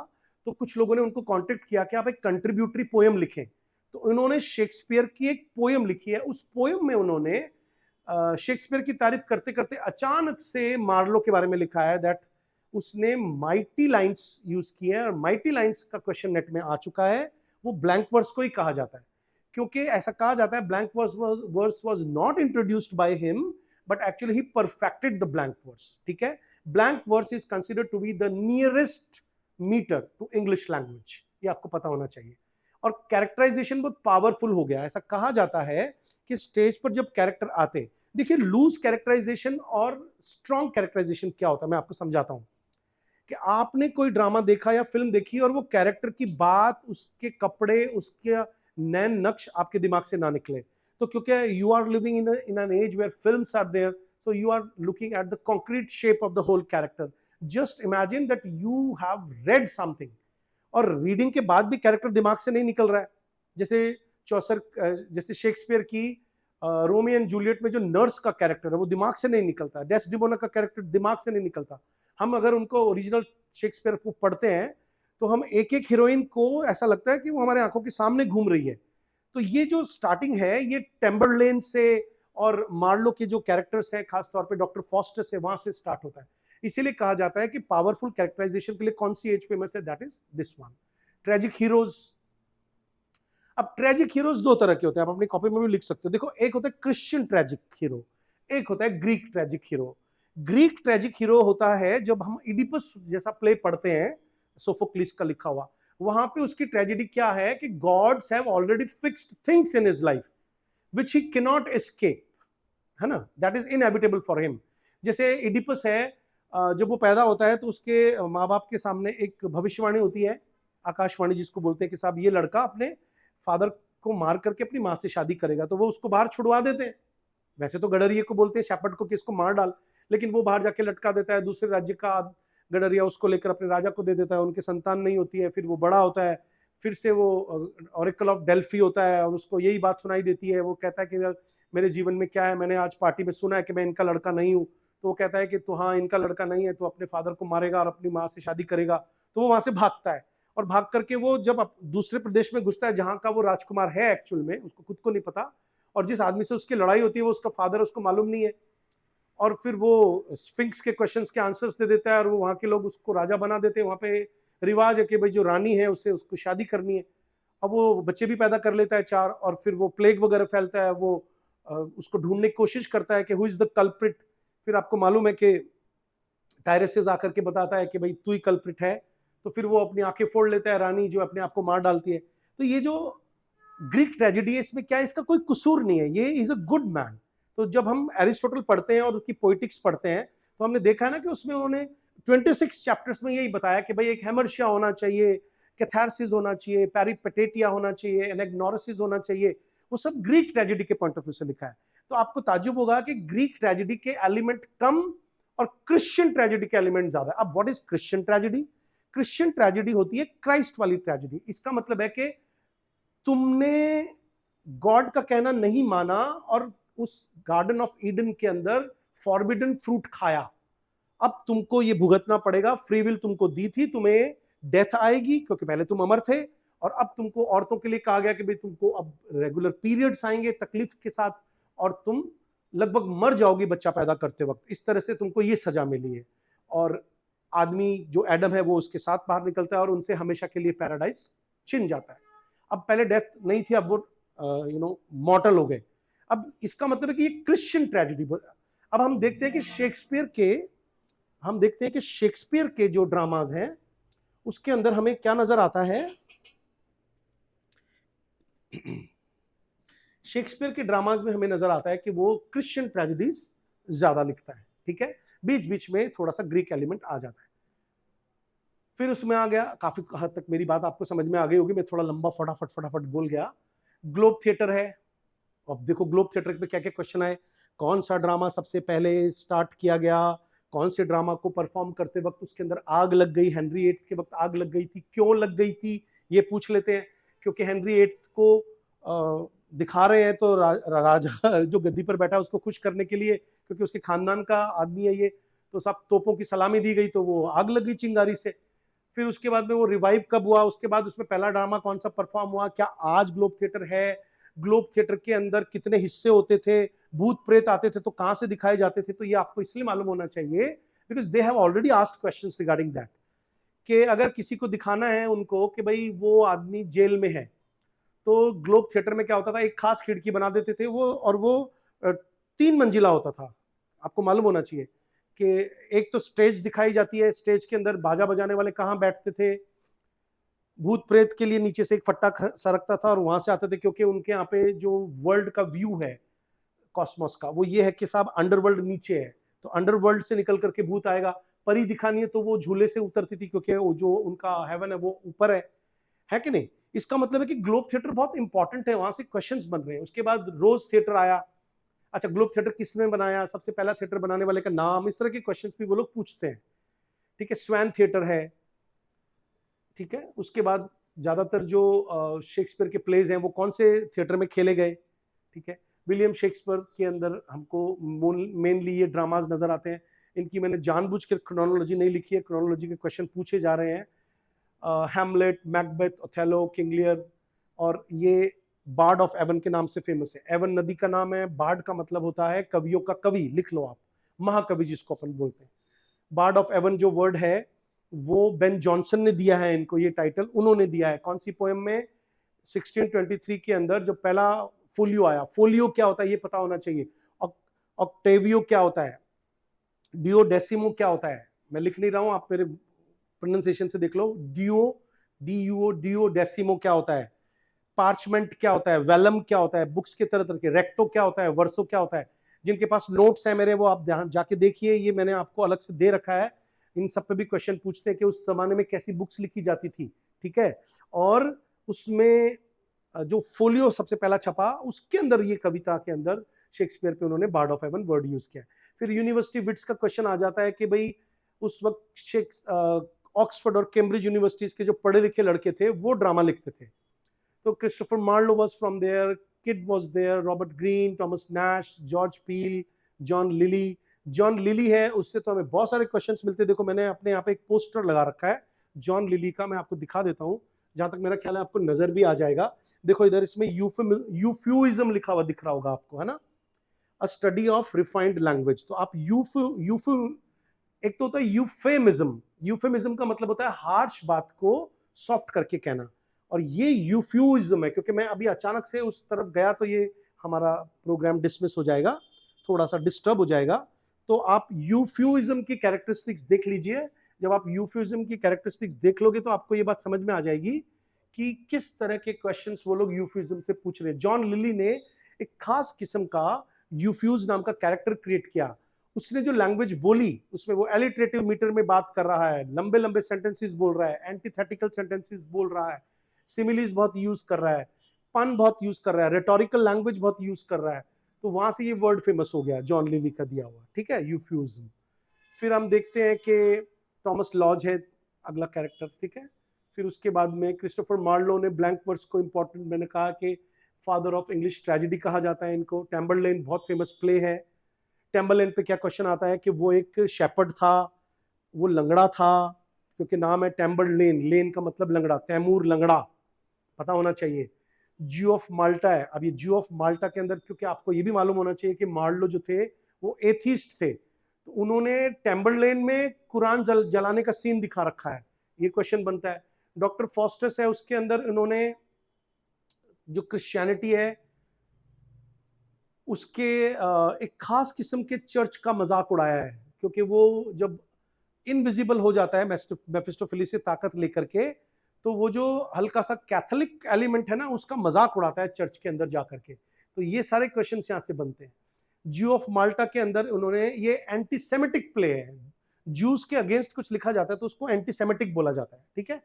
तो कुछ लोगों ने उनको कॉन्टेक्ट किया कि आप एक कंट्रीब्यूटरी पोएम लिखें. तो उन्होंने शेक्सपियर की एक पोएम लिखी है. उस पोएम में उन्होंने शेक्सपियर की तारीफ करते करते अचानक से मार्लो के बारे में लिखा है दैट उसने माइटी लाइंस यूज किए हैं. और माइटी लाइंस का क्वेश्चन नेट में आ चुका है. वो ब्लैंक वर्स को ही कहा जाता है, क्योंकि ऐसा कहा जाता है blank verse was not introduced by him but actually he perfected the blank verse. ठीक है. Blank verse is considered to be the nearest metre to English language, ये आपको पता होना चाहिए। और कैरेक्टराइजेशन बहुत पावरफुल हो गया। ऐसा कहा जाता है कि स्टेज पर जब कैरेक्टर आते, देखिए लूज कैरेक्टराइजेशन और स्ट्रॉन्ग कैरेक्टराइजेशन क्या होता है मैं आपको समझाता हूं। कि आपने कोई ड्रामा देखा या फिल्म देखी और वो कैरेक्टर की बात, उसके कपड़े, उसके नैन नक्श आपके दिमाग से ना निकले, तो क्योंकि you are living in an age where films are there, so you are looking at the concrete shape of the whole character. Just imagine that you have read something और रीडिंग के बाद भी कैरेक्टर दिमाग से नहीं निकल रहा है। जैसे चौसर, जैसे शेक्सपियर की रोमियो एंड जूलियट में जो नर्स का कैरेक्टर है वो दिमाग से नहीं निकलता, डेस्डिमोना का कैरेक्टर दिमाग से नहीं निकलता। हम अगर उनको ओरिजिनल शेक्सपियर को पढ़ते हैं तो हम एक एक हीरोइन को ऐसा लगता है कि वो हमारे आंखों के सामने घूम रही है। तो ये जो स्टार्टिंग है ये टेम्बरलेन से और मार्लो के जो कैरेक्टर्स हैं, खासतौर पे डॉक्टर फॉस्टर से, वहां से स्टार्ट होता है। इसीलिए कहा जाता है कि पावरफुल कैरेक्टराइजेशन के लिए कौन सी एज फेमस है, that is this one, tragic heroes. अब ट्रेजिक हीरोज दो तरह के होते हैं, आप अपनी कॉपी में भी लिख सकते हो। देखो, एक होता है क्रिश्चियन ट्रेजिक हीरो, एक होता है Greek tragic hero. Greek tragic hero होता है जब हम इडिपस जैसा प्ले पढ़ते हैं, सोफोक्लिस का लिखा हुआ, वहां पे उसकी ट्रेजेडी क्या है कि gods have already fixed things in his life which he can not escape, है ना, that is inevitable for him. जैसे इडिपस है, जब वो पैदा होता है तो उसके माँ बाप के सामने एक भविष्यवाणी होती है, आकाशवाणी जिसको बोलते हैं, कि साहब ये लड़का अपने फादर को मार करके अपनी माँ से शादी करेगा, तो वो उसको बाहर छुड़वा देते हैं। वैसे तो गडरिये को बोलते हैं शेपर्ड को कि इसको मार डाल, लेकिन वो बाहर जाके लटका देता है। दूसरे राज्य का गडरिया उसको लेकर अपने राजा को दे देता है, उनकी संतान नहीं होती है। फिर वो बड़ा होता है, फिर से वो ऑरेकल ऑफ डेल्फी होता है और उसको यही बात सुनाई देती है। वो कहता है कि मेरे जीवन में क्या है, मैंने आज पार्टी में सुना है कि मैं इनका लड़का नहीं हूँ। तो वो कहता है कि तो हाँ, इनका लड़का नहीं है, तो अपने फादर को मारेगा और अपनी माँ से शादी करेगा। तो वो वहां से भागता है और भाग करके वो जब दूसरे प्रदेश में घुसता है जहां का वो राजकुमार है एक्चुअल में, उसको खुद को नहीं पता, और जिस आदमी से उसकी लड़ाई होती है वो उसका फादर, उसको मालूम नहीं है। और फिर वो स्फिंक्स के क्वेश्चंस के आंसर्स दे देता है और वो वहां के लोग उसको राजा बना देते हैं। वहां पे रिवाज है कि भाई जो रानी है उससे उसको शादी करनी है। अब वो बच्चे भी पैदा कर लेता है 4, और फिर वो प्लेग वगैरह फैलता है। वो उसको ढूंढने की कोशिश करता है कि हु इज द कल्प्रिट। फिर आपको मालूम है कि टायरेसिस आकर के बताता है कि भाई तू ही कल्प्रिट है। तो फिर वो अपनी आंखें फोड़ लेता है, रानी जो अपने आप को मार डालती है। तो ये जो ग्रीक ट्रेजेडी है, इसमें क्या है, इसका कोई कसूर नहीं है, ये इज अ गुड मैन। तो जब हम एरिस्टोटल पढ़ते हैं और उसकी पोइटिक्स पढ़ते हैं तो हमने देखा है ना कि उसमें उन्होंने 26 चैप्टर्स में यही बताया कि भाई एक हेमर्शिया होना चाहिए, कैथारसिस होना चाहिए, पेरिपेटेटिया होना चाहिए, एनेग्नोरसिस होना चाहिए। वो सब ग्रीक ट्रेजेडी के पॉइंट ऑफ व्यू से लिखा है। तो आपको ताज्जुब होगा कि ग्रीक ट्रेजेडी के एलिमेंट कम और क्रिश्चियन ट्रेजेडी के एलिमेंट ज्यादा। अब what is Christian tragedy? Christian tragedy होती है क्राइस्ट वाली ट्रेजेडी। इसका मतलब है कि तुमने गॉड का कहना नहीं माना और उस गार्डन ऑफ ईडन के अंदर फॉरबिडन फ्रूट खाया। अब तुमको ये भुगतना पड़ेगा। फ्री विल तुमको दी थी, तुम्हें डेथ आएगी क्योंकि पहले तुम अमर थे, और अब तुमको औरतों के लिए कहा गया कि भाई तुमको अब रेगुलर पीरियड्स आएंगे तकलीफ के साथ, और तुम लगभग मर जाओगी बच्चा पैदा करते वक्त। इस तरह से तुमको ये सजा मिली है। और आदमी जो एडम है वो उसके साथ बाहर निकलता है और उनसे हमेशा के लिए पैराडाइज छिन जाता है। अब पहले डेथ नहीं थी, अब वो मॉर्टल हो गए। अब इसका मतलब है कि ये क्रिश्चियन ट्रेजेडी। अब हम देखते हैं कि शेक्सपियर के जो ड्रामाज हैं उसके अंदर हमें क्या नजर आता है। शेक्सपियर के ड्रामाज में हमें नजर आता है कि वो क्रिश्चियन ट्रेजेडीज ज्यादा लिखता है। ठीक है, बीच बीच में थोड़ा सा ग्रीक एलिमेंट आ जाता है। फिर उसमें आ गया, काफी हद तक मेरी बात आपको समझ में आ गई होगी, मैं थोड़ा लंबा फटाफट बोल गया। ग्लोब थिएटर है। अब देखो ग्लोब थिएटर पे क्या क्या क्वेश्चन आए। कौन सा ड्रामा सबसे पहले स्टार्ट किया गया, कौन से ड्रामा को परफॉर्म करते वक्त उसके अंदर आग लग गई, हेनरी VIII के वक्त आग लग गई थी, क्यों लग गई थी ये पूछ लेते हैं। क्योंकि हेनरी VIII को दिखा रहे हैं तो राजा जो गद्दी पर बैठा है उसको खुश करने के लिए, क्योंकि उसके खानदान का आदमी है ये, तो सब तोपों की सलामी दी गई तो वो आग लग गई चिंगारी से। फिर उसके बाद में वो रिवाइव कब हुआ, उसके बाद उसमें पहला ड्रामा कौन सा परफॉर्म हुआ, क्या आज ग्लोब थिएटर है, ग्लोब थिएटर के अंदर कितने हिस्से होते थे, भूत प्रेत आते थे तो कहां से दिखाए जाते थे। तो ये आपको इसलिए मालूम होना चाहिए because they have already asked questions regarding that, कि अगर किसी को दिखाना है उनको कि भाई वो आदमी जेल में है, तो ग्लोब थिएटर में क्या होता था, एक खास खिड़की बना देते थे वो, और वो 3 मंजिला होता था। आपको मालूम होना चाहिए कि एक तो स्टेज दिखाई जाती है, स्टेज के अंदर बाजा बजाने वाले कहाँ बैठते थे, भूत प्रेत के लिए नीचे से एक फट्टा सरकता था और वहां से आते थे, क्योंकि उनके यहाँ पे जो वर्ल्ड का व्यू है कॉस्मोस का वो ये है कि साहब अंडरवर्ल्ड नीचे है, तो अंडरवर्ल्ड से निकल करके भूत आएगा। परी दिखानी है तो वो झूले से उतरती थी, क्योंकि वो जो उनका हेवन है वो ऊपर है कि नहीं। इसका मतलब है कि ग्लोब थिएटर बहुत इंपॉर्टेंट है, वहां से क्वेश्चंस बन रहे हैं। उसके बाद रोज थिएटर आया, अच्छा ग्लोब थिएटर किसने बनाया, सबसे पहला थिएटर बनाने वाले का नाम, इस तरह के क्वेश्चंस भी वो लोग पूछते हैं। ठीक है, स्वैन थिएटर है। ठीक है, उसके बाद ज्यादातर जो शेक्सपियर के प्लेज हैं वो कौन से थिएटर में खेले गए। ठीक है, विलियम शेक्सपियर के अंदर हमको मेनली ये ड्रामाज नजर आते हैं। इनकी मैंने जानबूझकर क्रोनोलॉजी नहीं लिखी है, क्रोनोलॉजी के क्वेश्चन पूछे जा रहे हैं। Hamlet, Macbeth, Othello, King Lear, और ये बार्ड ऑफ एवन के नाम से फेमस है। एवन नदी का नाम है, बार्ड का मतलब होता है कवियों का कवि, लिख लो आप, महाकवि जिसको अपन बोलते हैं। बार्ड ऑफ एवन जो वर्ड है वो बेन जॉनसन ने दिया है इनको, ये टाइटल उन्होंने दिया है। कौन सी पोएम में, 1623 के अंदर जो पहला फोलियो आया। फोलियो क्या होता है ये पता होना चाहिए। ऑक्टेवियो क्या होता है, डिओडेसिमो क्या होता है, मैं लिख नहीं रहा हूं, आप मेरे प्रोनाउंसिएशन से देख लो। डिओडेसिमो क्या होता है, पार्चमेंट क्या होता है, वेलम क्या होता है, बुक्स के तरह तरह के, रेक्टो क्या होता है, वर्सो क्या होता है। जिनके पास नोट्स है मेरे वो आप जाके देखिए, ये मैंने आपको अलग से दे रखा है। इन सब पे भी क्वेश्चन पूछते हैं कि उस जमाने में कैसी बुक्स लिखी जाती थी। ठीक है, और उसमें जो फोलियो सबसे पहला छपा उसके अंदर ये कविता के अंदर शेक्सपियर पे उन्होंने bard of Avon word use किया। फिर यूनिवर्सिटी विट्स का क्वेश्चन आ जाता है कि भाई उस वक्त ऑक्सफोर्ड और कैम्ब्रिज यूनिवर्सिटीज के जो पढ़े लिखे लड़के थे वो ड्रामा लिखते थे। तो Christopher Marlowe was from there, Kyd was there, Robert Greene, Thomas Nashe, George Peele, John Lyly. John Lyly है, उससे तो हमें बहुत सारे क्वेश्चंस मिलते हैं। देखो मैंने अपने यहाँ पे एक पोस्टर लगा रखा है जॉन लिली का, मैं आपको दिखा देता हूँ, जहां तक मेरा ख्याल है आपको नजर भी आ जाएगा। देखो इधर इसमें यूफ्यूइज्म लिखा हुआ दिख रहा होगा आपको, है ना, अ स्टडी ऑफ रिफाइंड लैंग्वेज। तो आप यूफ्यू एक तो होता है यूफेमिज्म, यूफेमिज्म का मतलब होता है हार्श बात को सॉफ्ट करके कहना, और ये यूफ्यूइज्म है। क्योंकि मैं अभी अचानक से उस तरफ गया तो ये हमारा प्रोग्राम डिसमिस हो जाएगा, थोड़ा सा डिस्टर्ब हो जाएगा। तो आप यूफ्यूइज्म की कैरेक्टरिस्टिक्स देख लीजिए। जब आप यूफ्यूइज्म की कैरेक्टरिस्टिक्स देख लोगे तो आपको ये बात समझ में आ जाएगी कि किस तरह के क्वेश्चंस वो लोग यूफ्यूइज्म से पूछ रहे हैं। जॉन लिली ने एक खास किस्म का यूफ्यूज नाम का कैरेक्टर क्रिएट किया। उसने जो लैंग्वेज बोली उसमें वो एलिटरेटिव मीटर में बात कर रहा है, लंबे लंबे सेंटेंसेस बोल रहा है, एंटीथेटिकल सेंटेंसेस बोल रहा है, सिमिलीज बहुत यूज कर रहा है, पन बहुत यूज कर रहा है, रेटोरिकल लैंग्वेज बहुत यूज कर रहा है। तो वहां से ये वर्ड फेमस हो गया जॉन लिली का दिया हुआ। ठीक है, यूफ्यूज्म। फिर हम देखते हैं कि थॉमस लॉज है अगला कैरेक्टर। ठीक है, फिर उसके बाद में क्रिस्टोफर मार्लो ने ब्लैंक वर्स को इंपॉर्टेंट, मैंने कहा कि फादर ऑफ इंग्लिश ट्रेजेडी कहा जाता है इनको। टैम्बरलेन बहुत फेमस प्ले है। टैम्बरलेन पे क्या क्वेश्चन आता है कि वो एक शेपर्ड था, वो लंगड़ा था, क्योंकि नाम है टैम्बरलेन, लेन का मतलब लंगड़ा, तैमूर लंगड़ा, पता होना चाहिए। ज्यू ऑफ माल्टा है। अब ये ज्यू ऑफ माल्टा के अंदर, क्योंकि आपको ये भी मालूम होना चाहिए कि मार्लो जो थे वो एथीस्ट थे, तो उन्होंने टैम्बरलेन में कुरान जलाने का सीन दिखा रखा है, ये क्वेश्चन बनता है। डॉक्टर फॉस्टस है, उसके अंदर इन्होंने जो क्रिश्चियनिटी है उसके एक खास किस्म के चर्च का मजाक उड़ाया है, क्योंकि वो जब इनविजिबल हो जाता है मेफिस्टोफेलिस से ताकत लेकर के, तो वो जो हल्का सा कैथोलिक एलिमेंट है ना उसका मजाक उड़ाता है चर्च के अंदर जाकर के। तो ये सारे क्वेश्चन यहाँ से बनते हैं। ज्यू ऑफ माल्टा के अंदर उन्होंने, ये एंटीसेमेटिक प्ले है, जूस के अगेंस्ट कुछ लिखा जाता है तो उसको एंटीसेमेटिक बोला जाता है। ठीक है,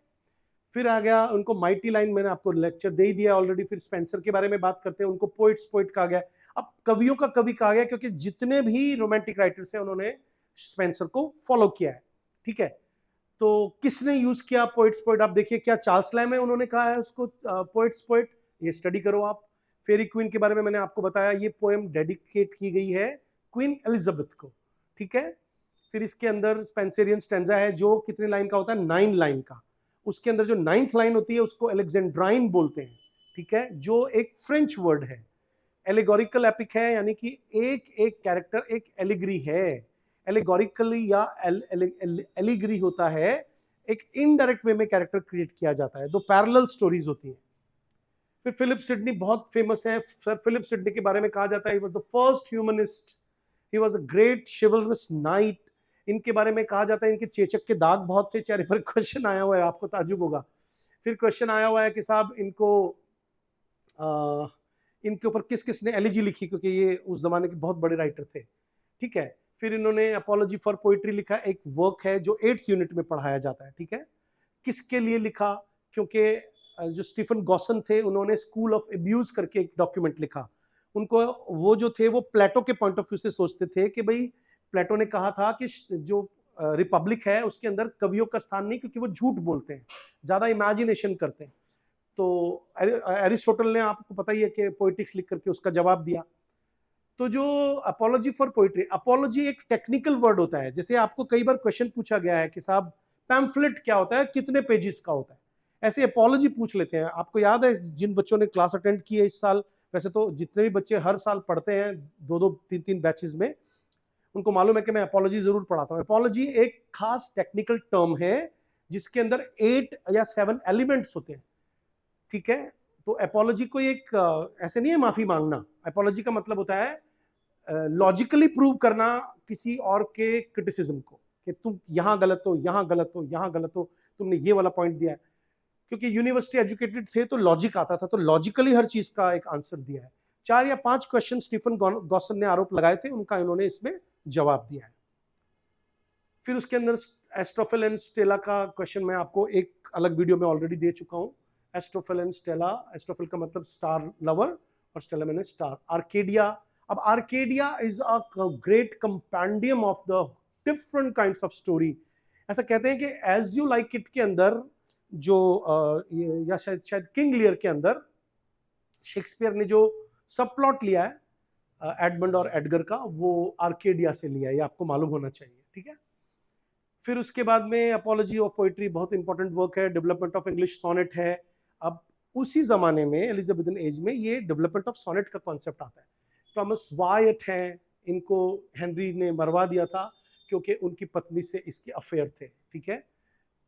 फिर आ गया उनको माइटी लाइन, मैंने आपको लेक्चर दे ही दिया ऑलरेडी। फिर स्पेंसर के बारे में बात करते हैं, उनको पोइट कहा गया। अब कवियों का कवि कहा गया क्योंकि जितने भी रोमांटिक राइटर्स हैं उन्होंने स्पेंसर को फॉलो किया है। ठीक है, तो किसने यूज किया पोइट, आप देखिए क्या चार्ल्स लैम है, उन्होंने कहा है उसको पोइट, ये स्टडी करो आप। फेरी क्वीन के बारे में मैंने आपको बताया, ये पोएम डेडिकेट की गई है क्वीन एलिजाबेथ को। ठीक है, फिर इसके अंदर स्पेंसरियन स्टैंजा है जो कितने लाइन का होता है, 9 लाइन का। उसके अंदर जो 9th लाइन होती है उसको एलेक्जेंड्राइन बोलते हैं। ठीक है, जो एक फ्रेंच वर्ड है। एलिगोरिकल एपिक है, यानी कि एक एक कैरेक्टर एक एलिग्री है। एलिगोरिकली या एलिग्री होता है, एक इनडायरेक्ट वे में कैरेक्टर क्रिएट किया जाता है, दो पैरेलल स्टोरीज होती हैं। फिर फिलिप सिडनी बहुत फेमस है। सर फिलिप सिडनी के बारे में कहा जाता है, he was the first humanist, he was a great chivalrous knight, इनके बारे में कहा जाता है इनके चेचक के दाग बहुत थे चेहरे पर। क्वेश्चन आया हुआ है, आपको ताज्जुब होगा। फिर क्वेश्चन आया हुआ है कि साहब इनके ऊपर किस किस ने एलिजी लिखी, क्योंकि ये उस जमाने के बहुत बड़े राइटर थे, ठीक है। फिर इन्होंने अपॉलॉजी फॉर पोइट्री लिखा, एक वर्क है जो 8th यूनिट में पढ़ाया जाता है, ठीक है। किसके लिए लिखा? क्योंकि जो स्टीफन गॉसन थे उन्होंने स्कूल ऑफ एब्यूज करके एक डॉक्यूमेंट लिखा। उनको वो जो थे वो प्लेटो के पॉइंट ऑफ व्यू से सोचते थे कि भाई प्लेटो ने कहा था कि जो रिपब्लिक है उसके अंदर कवियों का स्थान नहीं, क्योंकि वो झूठ बोलते हैं, ज्यादा इमेजिनेशन करते हैं। तो एरिस्टोटल ने, आपको पता ही है कि पोइटिक्स लिख करके उसका जवाब दिया। तो जो अपॉलॉजी फॉर पोइट्री, अपॉलॉजी एक टेक्निकल वर्ड होता है। जैसे आपको कई बार क्वेश्चन पूछा गया है कि साहब पैम्फलेट क्या होता है, कितने पेजेस का होता है, ऐसे अपॉलॉजी पूछ लेते हैं। आपको याद है जिन बच्चों ने क्लास अटेंड की है इस साल, वैसे तो जितने भी बच्चे हर साल पढ़ते हैं 2-2 3-3 बैचेस में, उनको मालूम है कि मैं अपॉलॉजी जरूर पढ़ाता हूँ। अपॉलॉजी एक खास टेक्निकल टर्म है जिसके अंदर 8 या 7 एलिमेंट्स होते हैं, ठीक है। तो अपॉलॉजी को एक ऐसे नहीं है माफी मांगना। अपॉलॉजी का मतलब होता है लॉजिकली प्रूव करना किसी और के क्रिटिसिज्म को, कि तुम यहां गलत हो, यहां गलत हो, यहां गलत हो, तुमने ये वाला पॉइंट दिया है। क्योंकि यूनिवर्सिटी एजुकेटेड थे तो लॉजिक आता था, तो लॉजिकली हर चीज का एक आंसर दिया है। 4 या 5 क्वेश्चन स्टीफन गॉसन ने आरोप लगाए थे, उनका इन्होंने इसमें जवाब दिया है। फिर उसके अंदर एस्ट्रोफिल एंड स्टेला का क्वेश्चन मैं आपको एक अलग वीडियो में ऑलरेडी दे चुका हूं। एस्ट्रोफिल एंड स्टेला, एस्ट्रोफिल का मतलब स्टार लवर और स्टेला मैंने स्टार। आर्केडिया, अब Arcadia is a great compendium of the different kinds of story. ऐसा कहते हैं कि एज यू लाइक इट के अंदर जो या शायद शायद किंग लियर के अंदर शेक्सपियर ने जो सब प्लॉट लिया है एडमंड और एडगर का, वो आर्केडिया से लिया है, ये आपको मालूम होना चाहिए, ठीक है। फिर उसके बाद में अपॉलॉजी ऑफ पोइट्री बहुत इंपॉर्टेंट वर्क है। डेवलपमेंट ऑफ इंग्लिश सोनेट है। अब उसी जमाने में एलिजाबेथन एज में ये डेवलपमेंट ऑफ सोनेट का कॉन्सेप्ट आता है। थॉमस वायट है, इनको हेनरी ने मरवा दिया था क्योंकि उनकी पत्नी से इसके अफेयर थे, ठीक है।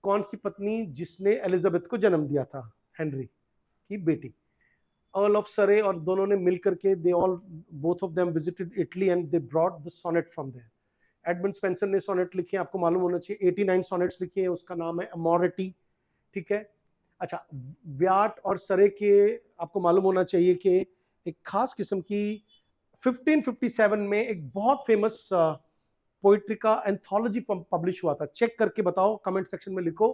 कौन सी पत्नी? जिसने एलिजाबेथ को जन्म दिया था, हेनरी की बेटी अर्ल ऑफ सरे, और दोनों ने मिलकर के they all both of them visited Italy and they brought the sonnet from there. Edmund Spenser ने सोनेट लिखी है, आपको मालूम होना चाहिए। 89 सोनेट्स लिखी है, उसका नाम है अमोरिटी, ठीक है। अच्छा, व्याट और सरे के आपको मालूम होना चाहिए कि एक खास किस्म की 1557 में एक बहुत फेमस पोइट्री का एंथोलॉजी पब्लिश हुआ था। चेक करके बताओ, कमेंट सेक्शन में लिखो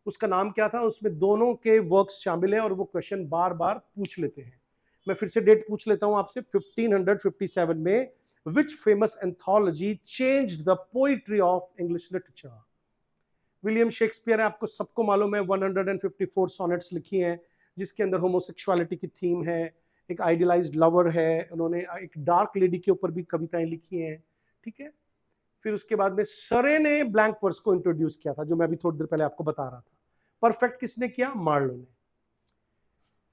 उसका नाम क्या था। उसमें दोनों के वर्क्स शामिल हैं और वो क्वेश्चन बार बार पूछ लेते हैं। मैं फिर से डेट पूछ लेता हूं आपसे। 1557 में which famous anthology changed the poetry of English literature? William Shakespeare है, आपको सबको मालूम है, 154 सोनेट्स लिखी हैं जिसके अंदर होमोसेक्सुअलिटी की थीम है, एक आइडियलाइज्ड लवर है, उन्होंने एक डार्क लेडी के ऊपर भी कविताएं लिखी हैं, ठीक है। फिर उसके बाद में सरे ने ब्लैंक वर्स को इंट्रोड्यूस किया था, जो मैं अभी थोड़ी देर पहले आपको बता रहा था। परफेक्ट किसने किया? मार्लो ने।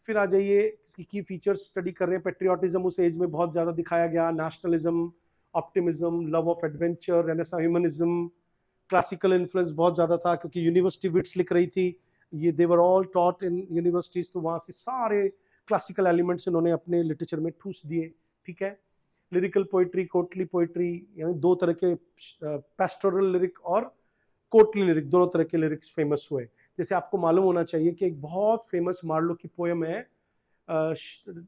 फिर आ जाइए, इसकी की फीचर्स स्टडी कर रहे हैं। पेट्रियोटिज्म उस एज में बहुत ज्यादा दिखाया गया, nationalism, optimism, love of adventure, renaissance humanism, classical influence बहुत ज्यादा था क्योंकि यूनिवर्सिटी विट्स लिख रही थी, ये they were all taught in universities, तो वहां से सारे क्लासिकल एलिमेंट्स इन्होंने अपने लिटरेचर में ठूस दिए, ठीक है। लिरिकल पोइट्री, कोर्टली पोइट्री, यानी दो तरह के पेस्टोरल लिरिक और कोर्टली लिरिक, दोनों तरह के लिरिक्स फेमस हुए। जैसे आपको मालूम होना चाहिए कि एक बहुत फेमस मार्लो की पोएम है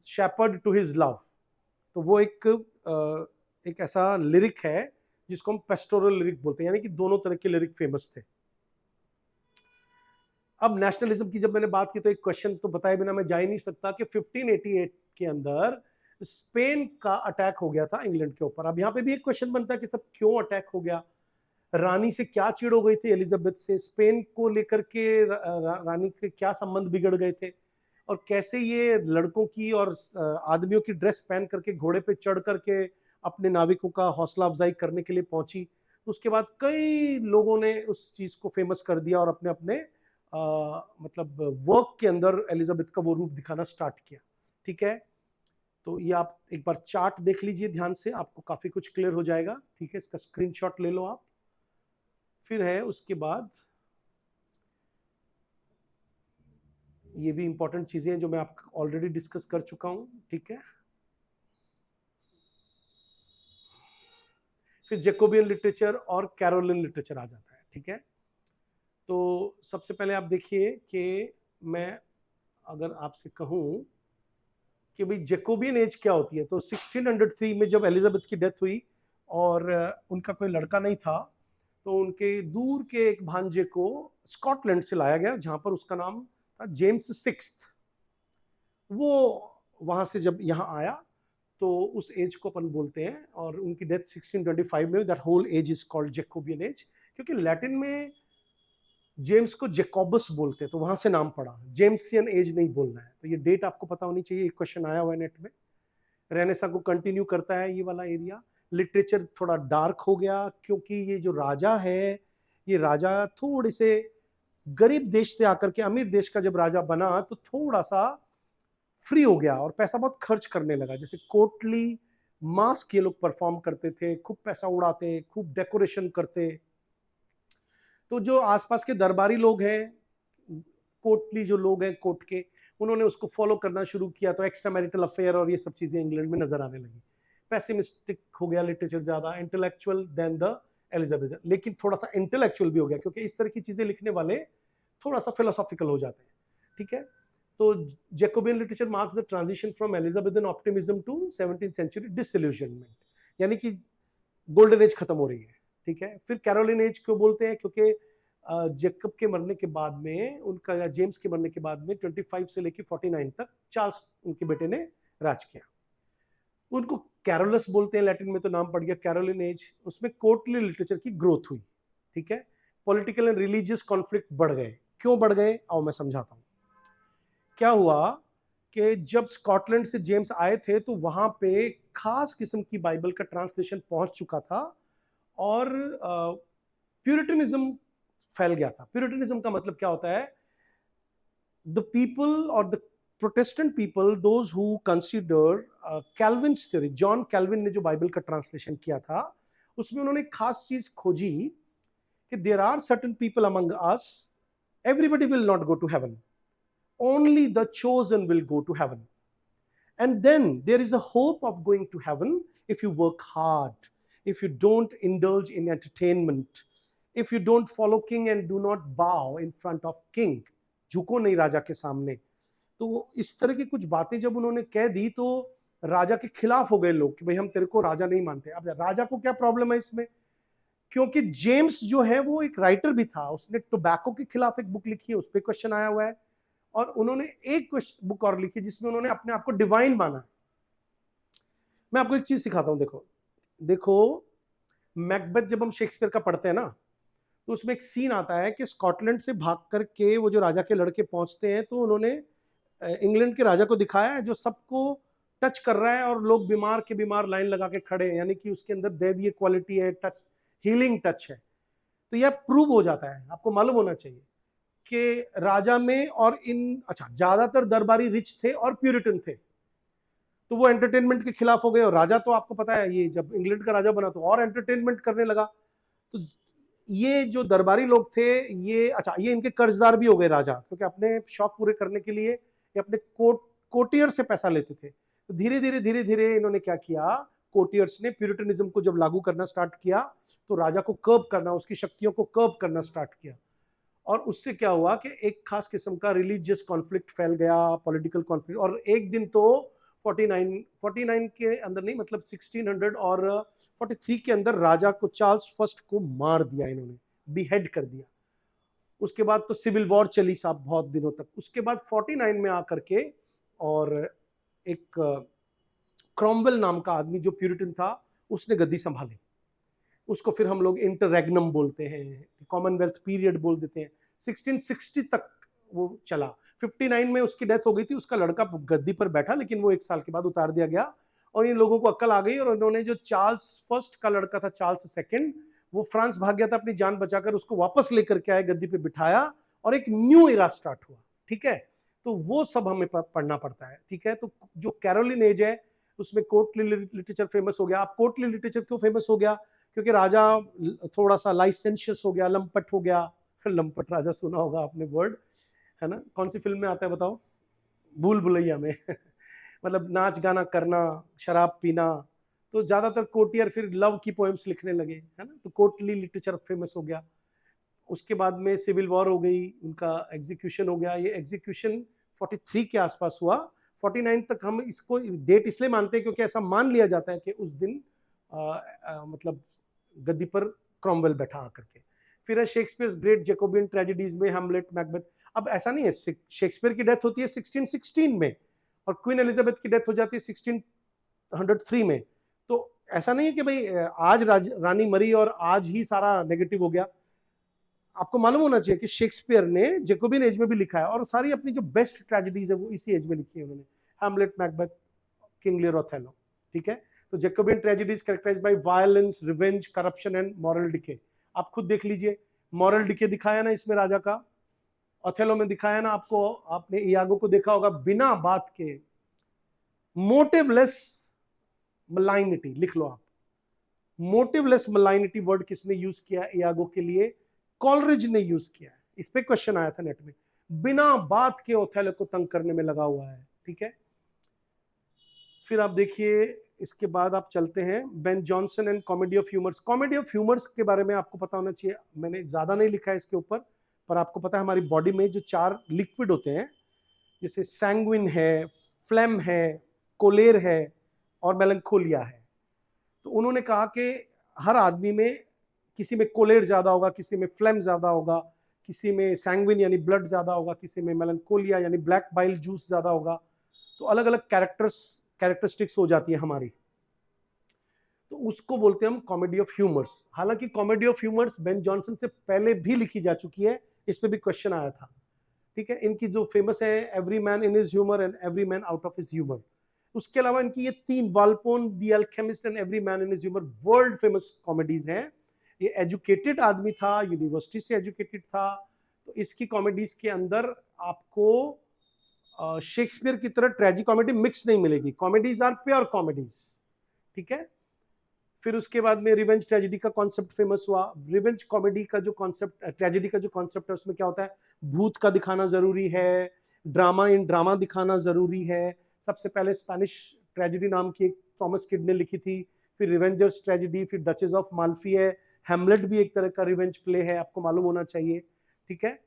शेपर्ड टू हिज लव, तो वो एक ऐसा लिरिक है जिसको हम पेस्टोरल लिरिक बोलते हैं, यानी कि दोनों तरह के लिरिक फेमस थे। अब नेशनलिज्म की जब मैंने बात की तो एक क्वेश्चन तो बताए बिना मैं जा ही नहीं सकता कि 1588 के अंदर स्पेन का अटैक हो गया था इंग्लैंड के ऊपर। अब यहाँ पे भी एक क्वेश्चन बनता है कि सब क्यों अटैक हो गया, रानी से क्या चिड़ हो गई थी एलिजाबेथ से, स्पेन को लेकर के रानी के क्या संबंध बिगड़ गए थे, और कैसे ये लड़कों की और आदमियों की ड्रेस पहन करके घोड़े पे चढ़ करके अपने नाविकों का हौसला अफजाई करने के लिए पहुंची। उसके बाद कई लोगों ने उस चीज को फेमस कर दिया और अपने अपने मतलब वर्क के अंदर एलिजाबेथ का वो रूप दिखाना स्टार्ट किया, ठीक है। तो ये आप एक बार चार्ट देख लीजिए ध्यान से, आपको काफी कुछ क्लियर हो जाएगा, ठीक है। इसका स्क्रीनशॉट ले लो आप। फिर है उसके बाद ये भी इंपॉर्टेंट चीजें हैं जो मैं आपको ऑलरेडी डिस्कस कर चुका हूं, ठीक है। फिर जैकोबियन लिटरेचर और कैरोलिन लिटरेचर आ जाता है, ठीक है। तो सबसे पहले आप देखिए कि मैं अगर आपसे कहूं कि भाई जैकोबियन एज क्या होती है, तो 1603 में जब एलिजाबेथ की डेथ हुई और उनका कोई लड़का नहीं था, तो उनके दूर के एक भांजे को स्कॉटलैंड से लाया गया, जहां पर उसका नाम था जेम्स सिक्स्थ। वो वहां से जब यहाँ आया तो उस एज को अपन बोलते हैं, और उनकी डेथ 1625 में, that whole age is called Jacobean age, क्योंकि लैटिन में जेम्स को जैकोबस बोलते हैं, तो वहां से नाम पड़ा, जेम्सियन एज नहीं बोलना है। तो ये डेट आपको पता होनी चाहिए, एक क्वेश्चन आया हुआ है नेट में। रेनेसा को कंटिन्यू करता है ये वाला एरिया। लिटरेचर थोड़ा डार्क हो गया, क्योंकि ये जो राजा है, ये राजा थोड़े से गरीब देश से आकर के अमीर देश का जब राजा बना, तो थोड़ा सा फ्री हो गया और पैसा बहुत खर्च करने लगा। जैसे कोटली मास्क ये लोग परफॉर्म करते थे, खूब पैसा उड़ाते, खूब डेकोरेशन करते। तो जो आसपास के दरबारी लोग हैं, कोटली जो लोग हैं कोर्ट के, उन्होंने उसको फॉलो करना शुरू किया, तो एक्स्ट्रा मैरिटल अफेयर और ये सब चीजें इंग्लैंड में नजर आने लगी। पैसिमिस्टिक हो गया लिटरेचर, ज्यादा इंटेलेक्चुअल देन द एलिजाबेथ, लेकिन थोड़ा सा इंटेलेक्चुअल भी हो गया, क्योंकि इस तरह की चीजें लिखने वाले थोड़ा सा फिलोसॉफिकल हो जाते हैं, ठीक है। तो Jacobean literature marks the transition from Elizabethan optimism to 17th century disillusionment, यानी कि गोल्डन एज खत्म हो रही है, ठीक है। फिर कैरोलिन एज क्यों बोलते हैं, क्योंकि जैकब के मरने के बाद में, उनका या जेम्स के मरने के बाद में 25 से लेकर 49 तक चार्ल्स उनके बेटे ने राज किया। उनको कैरोलस बोलते हैं, लैटिन में तो नाम पड़ गया कैरोलिन एज। उसमें कोर्टली लिटरेचर की ग्रोथ हुई, ठीक है। पॉलिटिकल एंड रिलीजियस कॉन्फ्लिक्ट बढ़ गए। क्यों बढ़ गए, आओ मैं समझाता हूं। क्या हुआ कि जब स्कॉटलैंड से जेम्स आए थे, तो वहां पे खास किस्म की बाइबल का ट्रांसलेशन पहुंच चुका था, और प्यूरिटनिज्म फैल गया था। प्यूरिटनिज्म का मतलब क्या होता है, द पीपल और the Protestant people, those who consider Calvin's theory, John Calvin ने जो बाइबल का ट्रांसलेशन किया था, उसमें उन्होंने एक खास चीज खोजी कि there are certain people among us, everybody will not go to heaven, only the chosen will go to heaven, and then there is a hope of going to heaven if you work hard, if you don't indulge in entertainment, if you don't follow king and do not bow in front of king, झुको नहीं राजा के सामने। तो इस तरह की कुछ बातें जब उन्होंने कह दी, तो राजा के खिलाफ हो गए लोग कि भाई हम तेरे को राजा नहीं मानते। अब राजा को क्या प्रॉब्लम है इसमें, क्योंकि जेम्स जो है वो एक राइटर भी था, उसने टोबैको के खिलाफ एक बुक लिखी है, उस पर क्वेश्चन आया हुआ है, और उन्होंने एक बुक और लिखी जिसमें उन्होंने अपने आप को डिवाइन माना। मैं आपको एक चीज सिखाता हूं, देखो देखो, मैकबेथ जब हम शेक्सपियर का पढ़ते हैं ना, तो उसमें एक सीन आता है कि स्कॉटलैंड से भाग करके वो जो राजा के लड़के पहुंचते हैं, तो उन्होंने इंग्लैंड के राजा को दिखाया है जो सबको टच कर रहा है, और लोग बीमार के बीमार लाइन लगा के खड़े हैं, यानी कि उसके अंदर दैवीय क्वालिटी है, टच, हीलिंग टच है। तो यह प्रूव हो जाता है, आपको मालूम होना चाहिए कि राजा में और इन, अच्छा, ज्यादातर दरबारी रिच थे और प्यूरिटन थे, तो वो एंटरटेनमेंट के खिलाफ हो गए। और राजा तो आपको पता है, ये जब इंग्लैंड का राजा बना तो और एंटरटेनमेंट करने लगा। तो ये जो दरबारी लोग थे, ये, अच्छा, ये इनके कर्जदार भी हो गए राजा, क्योंकि अपने शौक पूरे करने के लिए ये अपने कोटियर से पैसा लेते थे। तो धीरे धीरे धीरे धीरे इन्होंने क्या किया, कोटियर्स ने प्यूरिटनिज्म को जब लागू करना स्टार्ट किया, तो राजा को कर्ब करना, उसकी शक्तियों को कर्ब करना स्टार्ट किया, और उससे क्या हुआ कि एक खास किस्म का रिलीजियस कॉन्फ्लिक्ट फैल गया, पॉलिटिकल कॉन्फ्लिक्ट। और एक दिन तो 49 के अंदर नहीं, मतलब 1600 और 43 के अंदर राजा को, चार्ल्स फर्स्ट को मार दिया इन्होंने, बिहेड कर दिया। उसके बाद तो सिविल वॉर चली साहब बहुत दिनों तक। उसके बाद 49 में आकर के, और एक क्रॉमवेल नाम का आदमी जो प्यूरिटन था, उसने गद्दी संभाली। उसको फिर हम लोग इंटररेग्नम बोलते हैं, कॉमनवेल्थ पीरियड बोल देते हैं। 1660 तक वो चला। 59 में उसकी डेथ हो गई थी, उसका लड़का गद्दी पर बैठा, लेकिन वो 1 साल के बाद उतार दिया गया, और इन लोगों को अक्ल आ गई, और उन्होंने जो चार्ल्स फर्स्ट का लड़का था, चार्ल्स सेकंड, वो फ्रांस भाग गया था अपनी जान बचाकर, उसको वापस लेकर के आए, गद्दी पे बिठाया, और एक न्यू इरा स्टार्ट हुआ, ठीक है। तो वो सब हमें पढ़ना पड़ता है, ठीक है। तो जो कैरोलिन एज है, उसमें कोर्टली लिटरेचर फेमस हो गया। अब कोर्टली लिटरेचर क्यों फेमस हो गया, क्योंकि राजा थोड़ा सा लाइसेंशियस हो गया, लंपट हो गया। लंपट राजा सुना होगा आपने वर्ड, है ना, कौन सी फिल्म में आता है बताओ, भूल भुलैया में मतलब नाच गाना करना, शराब पीना, तो ज्यादातर कोर्टियर फिर लव की पोएम्स लिखने लगे, है ना, तो कोर्टली लिटरेचर फेमस हो गया। उसके बाद में सिविल वॉर हो गई, उनका एग्जीक्यूशन हो गया। ये एग्जीक्यूशन 43 के आसपास हुआ। 49 तक हम इसको डेट इसलिए मानते हैं क्योंकि ऐसा मान लिया जाता है कि उस दिन मतलब गद्दी पर क्रॉमवेल बैठा आकर के। फिर है शेक्सपियर ग्रेट जैकोबियन ट्रेजेडीज में हैमलेट, मैकबेथ। अब ऐसा नहीं है, शेक्सपियर की डेथ होती है 1616 में और क्वीन एलिजाबेथ की डेथ हो जाती है 1603 में। तो ऐसा नहीं है कि भाई आज रानी मरी और आज ही सारा नेगेटिव हो गया। आपको मालूम होना चाहिए कि शेक्सपियर ने जैकोबियन एज में भी लिखा है और सारी अपनी जो बेस्ट ट्रेजेडीज है वो इसी एज में लिखी है उन्होंने, Hamlet, Macbeth, King Lear, Othello. ठीक है, तो Jacobean tragedies characterised by violence, revenge, corruption and moral decay. आप खुद देख लीजिए, मॉरल डिके दिखाया ना इसमें राजा का, ओथेलो में दिखाया ना आपको। आपने इयागो को देखा होगा, बिना बात के मोटिवलेस मलाइनिटी, लिख लो आप, मोटिवलेस मलाइनिटी वर्ड किसने यूज किया इयागो के लिए? कॉलरिज ने यूज किया है। इस पे क्वेश्चन आया था नेट में, बिना बात के ओथेलो को तंग करने में लगा हुआ है। ठीक है, फिर आप देखिए, इसके बाद आप चलते हैं Ben Jonson and comedy of humours. Comedy of humours के बारे में आपको पता होना चाहिए, मैंने ज्यादा नहीं लिखा है इसके ऊपर, पर आपको पता है हमारी बॉडी में जो 4 लिक्विड होते हैं, जैसे सैंग्विन है, फ्लेम है, कोलेर है और मेलंकोलिया है। तो उन्होंने कहा कि हर आदमी में किसी में कोलेर ज्यादा होगा, किसी में फ्लेम ज्यादा होगा, किसी में सैंग्विन यानी ब्लड ज्यादा होगा, किसी में मेलंकोलिया यानी ब्लैक बाइल जूस ज्यादा होगा। तो अलग अलग कैरेक्टरिस्टिक्स हो जाती है हमारी, तो उसको बोलते हैं हम कॉमेडी ऑफ ह्यूमर्स। हालांकि comedy of humours Ben Johnson से पहले भी लिखी जा चुकी है, इस पे भी क्वेश्चन आया था। ठीक है, इनकी जो फेमस है every man in his humour and every man out of his humour. उसके अलावा इनकी ये 3 Volpone, the Alchemist and every man in his humour world famous comedies हैं। ये एजुकेटेड आदमी था, यूनिवर्सिटी से एजुकेटेड था, तो इसकी कॉमेडीज के अंदर आपको शेक्सपियर की तरह ट्रेजिक कॉमेडी मिक्स नहीं मिलेगी। Comedies are pure comedies. ठीक है, फिर उसके बाद में रिवेंज ट्रेजेडी का कॉन्सेप्ट फेमस हुआ। रिवेंज कॉमेडी का जो कॉन्सेप्ट, ट्रेजेडी का जो कॉन्सेप्ट है, उसमें क्या होता है, भूत का दिखाना जरूरी है, ड्रामा इन ड्रामा दिखाना जरूरी है। सबसे पहले स्पेनिश ट्रेजेडी नाम की एक थॉमस किड ने लिखी थी, फिर रिवेंजर्स ट्रेजेडी, फिर डचेस ऑफ माल्फी है, हैमलेट भी एक तरह का रिवेंज प्ले है, आपको मालूम होना चाहिए। ठीक है,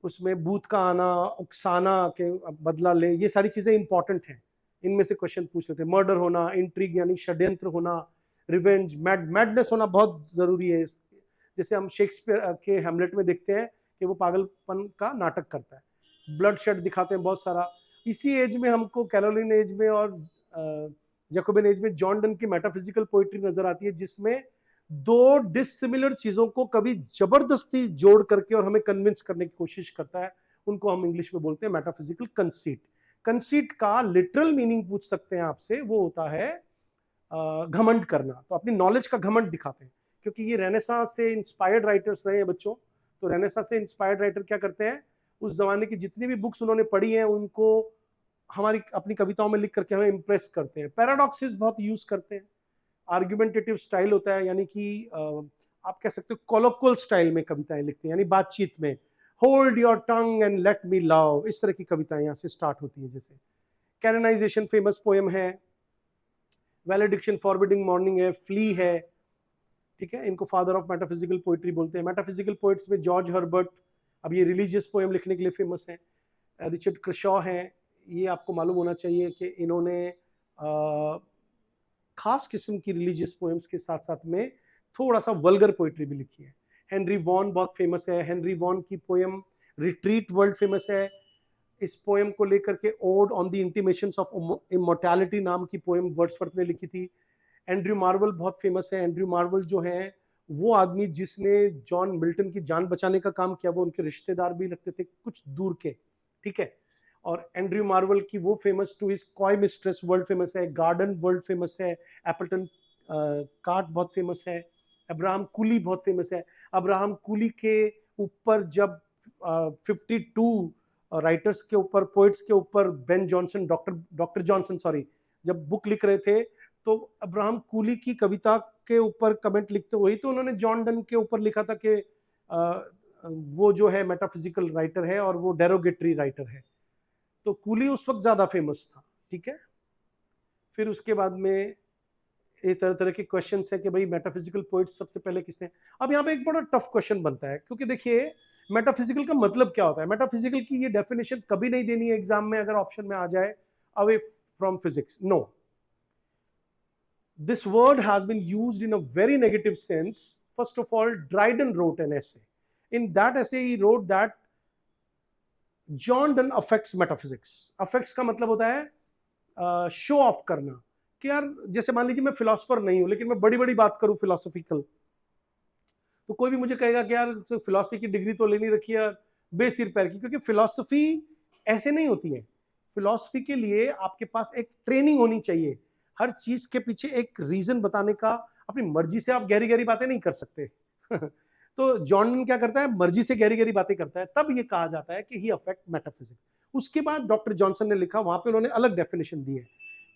उसमें भूत का आना, उकसाना के बदला ले, ये सारी चीजें इंपॉर्टेंट हैं, इनमें से क्वेश्चन पूछ रहे थे। मर्डर होना, इंट्रिग यानी षड्यंत्र होना, रिवेंज, मैडनेस होना बहुत जरूरी है। जैसे हम शेक्सपियर के हैमलेट में देखते हैं कि वो पागलपन का नाटक करता है, ब्लड शेड दिखाते हैं बहुत सारा। इसी एज में हमको कैरोलिन एज में और जैकोबियन एज में जॉन डन की मेटाफिजिकल पोइट्री नजर आती है, जिसमें 2 डिसिमिलर चीजों को कभी जबरदस्ती जोड़ करके और हमें कन्विंस करने की कोशिश करता है। उनको हम इंग्लिश में बोलते हैं मेटाफिजिकल कंसीट। कंसीट का लिटरल मीनिंग पूछ सकते हैं आपसे, वो होता है घमंड करना। तो अपनी नॉलेज का घमंड दिखाते हैं, क्योंकि ये रेनेसांस से इंस्पायर्ड राइटर्स रहे हैं बच्चों। तो रेनेसांस से इंस्पायर्ड राइटर क्या करते हैं, उस जमाने की जितनी भी बुक्स उन्होंने पढ़ी हैं उनको हमारी अपनी कविताओं में लिख करके हमें इंप्रेस करते हैं। पैराडॉक्सेस बहुत यूज करते हैं, आर्ग्यूमेंटेटिव स्टाइल होता है, यानी कि आप कह सकते हो कोलोक्वल स्टाइल में कविताएं लिखते हैं, यानी बातचीत में, hold your tongue and let me love, इस तरह की कविताएं यहाँ से स्टार्ट होती है। जैसे कैननाइजेशन फेमस पोएम है, वैलेडिक्शन फॉरबिडिंग मॉर्निंग है, फ्ली है। ठीक है, इनको फादर ऑफ मेटाफिजिकल पोइट्री बोलते हैं। मेटाफिजिकल पोइट्स में जॉर्ज हर्बर्ट, अब ये रिलीजियस पोएम लिखने के लिए फेमस है। रिचर्ड क्रशॉ हैं, ये आपको मालूम होना चाहिए कि इन्होंने खास किस्म की रिलीजियस पोएम्स के साथ साथ में थोड़ा सा वल्गर पोइट्री भी लिखी है। हेनरी वॉन बहुत फेमस है, हेनरी वॉन की पोएम रिट्रीट वर्ल्ड फेमस है। इस पोएम को लेकर के odd on the intimations of immortality नाम की पोएम वर्ड्सवर्थ ने लिखी थी। एंड्रयू मार्वल बहुत फेमस है। एंड्रयू मार्वल जो है वो आदमी जिसने जॉन मिल्टन की जान बचाने का काम किया, वो उनके रिश्तेदार भी लगते थे कुछ दूर के। ठीक है, और एंड्रयू मार्वल की वो famous to his coy mistress world famous है, गार्डन वर्ल्ड फेमस है, एपल्टन कार्ट बहुत फेमस है, अब्राहम कूली बहुत फेमस है। अब्राहम कूली के ऊपर जब 52 राइटर्स के ऊपर, पोइट्स के ऊपर Ben Jonson, doctor Johnson sorry, जब बुक लिख रहे थे, तो अब्राहम कूली की कविता के ऊपर कमेंट लिखते हुए तो उन्होंने जॉन डन के ऊपर लिखा था कि वो जो है मेटाफिजिकल राइटर है और वो डेरोगेटरी राइटर है। तो कूली उस वक्त ज्यादा फेमस था। ठीक है, फिर उसके बाद में ये तरह तरह के क्वेश्चंस है कि भाई मेटाफिजिकल पोइट्स सबसे पहले किसने। अब यहाँ पे एक बड़ा टफ क्वेश्चन बनता है, क्योंकि देखिए मेटाफिजिकल का मतलब क्या होता है। मेटाफिजिकल की ये डेफिनेशन कभी नहीं देनी है एग्जाम में अगर ऑप्शन में आ जाए away from physics, no. This word has been used in a very negative sense. First of all, Dryden wrote an essay. In that essay, he wrote that John Donne affects metaphysics. Affects का मतलब होता है show off करना, कि यार जैसे मान लीजिए मैं फिलोसफर नहीं हूं लेकिन मैं बड़ी बड़ी बात करूं फिलोसॉफिकल, तो कोई भी मुझे कहेगा कि यार फिलोसफी की डिग्री तो लेनी रखी है बेसिर पैर की, क्योंकि फिलोसफी ऐसे नहीं होती है। फिलोसफी के लिए आपके पास एक ट्रेनिंग होनी चाहिए, हर चीज के पीछे एक रीजन बताने का। अपनी मर्जी से आप गहरी गहरी बातें नहीं कर सकते तो जॉन क्या करता है, मर्जी से गहरी गहरी बातें करता है, तब ये कहा जाता है कि ही अफेक्ट मेटाफिजिक्स। उसके बाद डॉक्टर जॉनसन ने लिखा, वहां पे उन्होंने अलग डेफिनेशन दी है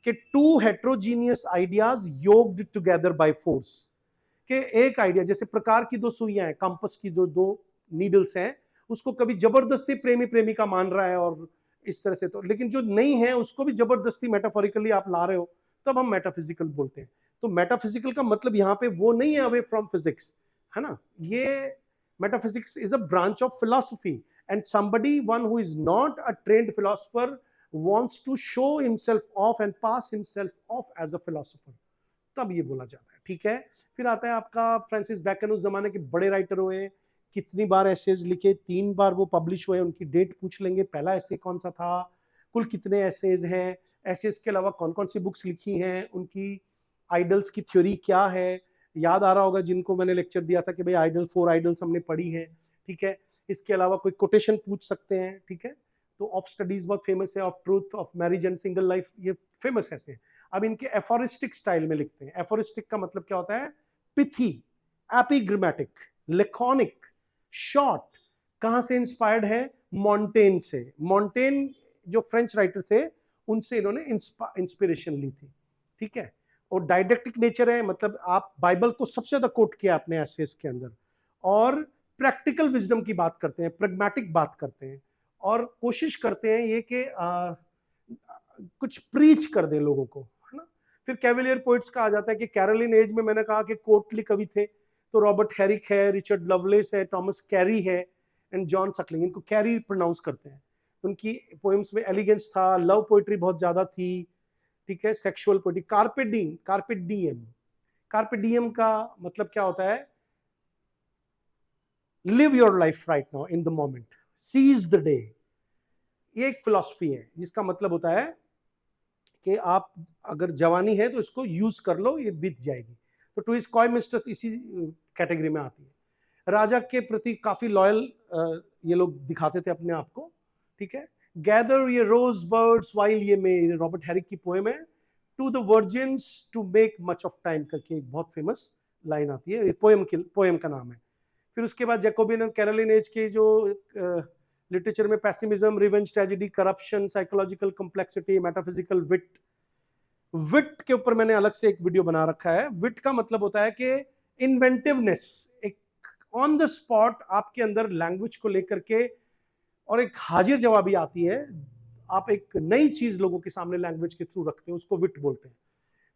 कि two heterogeneous ideas yoked together by force. कि एक आइडिया, जैसे प्रकार की दो सुइयां हैं, कंपास की जो दो नीडल्स हैं, उसको कभी जबरदस्ती प्रेमी प्रेमिका मान रहा है और इस तरह से, तो लेकिन जो नहीं है उसको भी जबरदस्ती मेटाफोरिकली आप ला रहे हो, तब हम मेटाफिजिकल बोलते हैं। तो मेटाफिजिकल का मतलब यहाँ पे वो नहीं है अवे फ्रॉम फिजिक्स, है ना। ये metaphysics is a branch of philosophy, and somebody one who is not a trained philosopher wants to show himself off and pass himself off as a philosopher, तब ये बोला जाता है, ठीक है। फिर आता है आपका फ्रांसिस बैकन, उस जमाने के बड़े राइटर हुए, कितनी बार एसेज लिखे, 3 बार वो पब्लिश हुए, उनकी डेट पूछ लेंगे, पहला एसे कौन सा था, कुल कितने एसेज हैं, एसेज के अलावा कौन कौन सी बुक्स लिखी हैं, उनकी आइडल्स की थ्योरी क्या है। याद आ रहा होगा जिनको मैंने लेक्चर दिया था कि भाई आइडल 4 आइडल्स हमने पढ़ी है, ठीक है। इसके अलावा कोई कोटेशन पूछ सकते हैं, ठीक है। तो ऑफ स्टडीज बहुत फेमस है, of truth, of marriage and single life, ये फेमस ऐसे हैं। अब इनके एफोरिस्टिक स्टाइल में लिखते हैं। एफोरिस्टिक का मतलब क्या होता है, पिथी, एपिग्रामेटिक, लेकॉनिक, शॉर्ट। कहां से इंस्पायर्ड है, मॉन्टेन से। मॉन्टेन जो फ्रेंच राइटर थे, उनसे इन्होंने इंस्पिरेशन ली थी, ठीक है। और डायडेक्टिक नेचर है, मतलब आप बाइबल को सबसे ज्यादा कोट किया अपने एसेस के अंदर, और प्रैक्टिकल विजडम की बात करते हैं, प्रैग्मेटिक बात करते हैं, और कोशिश करते हैं ये कि कुछ प्रीच कर दें लोगों को, है ना। फिर कैविलियर पोइट्स का आ जाता है कि कैरोलिन एज में मैंने कहा कि कोर्टली कवि थे, तो रॉबर्ट हैरिक है, रिचर्ड लवलेस है, टॉमस कैरी है, एंड जॉन सकलिंग, इनको कैरी प्रोनाउंस करते हैं। उनकी पोएम्स में एलिगेंस था, लव पोइट्री बहुत ज्यादा थी, ठीक है, sexual poetry. Carpe diem, carpe diem का मतलब क्या होता है, live your life right now in the moment, seize the day. ये एक फिलॉसफी है जिसका मतलब होता है कि आप अगर जवानी है तो इसको यूज कर लो, ये बीत जाएगी। तो टू इज कॉय मिस्टर्स इसी कैटेगरी में आती है। राजा के प्रति काफी लॉयल ये लोग दिखाते थे अपने आप को, ठीक है। गैदर ये रोज buds while ye may, Robert Herrick की पोएम है। To the virgins to make much of time करके एक बहुत फेमस लाइन आती है, पोएम का नाम है। फिर उसके बाद जैकोबियन और कैरोलिन एज के जो लिटरेचर में pessimism, revenge tragedy, corruption, psychological complexity, metaphysical wit. Wit के ऊपर मैंने अलग से एक वीडियो बना रखा है। विट का मतलब होता है कि इन्वेंटिवनेस, एक ऑन द स्पॉट आपके अंदर लैंग्वेज को लेकर के और एक हाजिर जवाबी आती है, आप एक नई चीज लोगों के सामने लैंग्वेज के थ्रू रखते हैं, उसको विट बोलते हैं।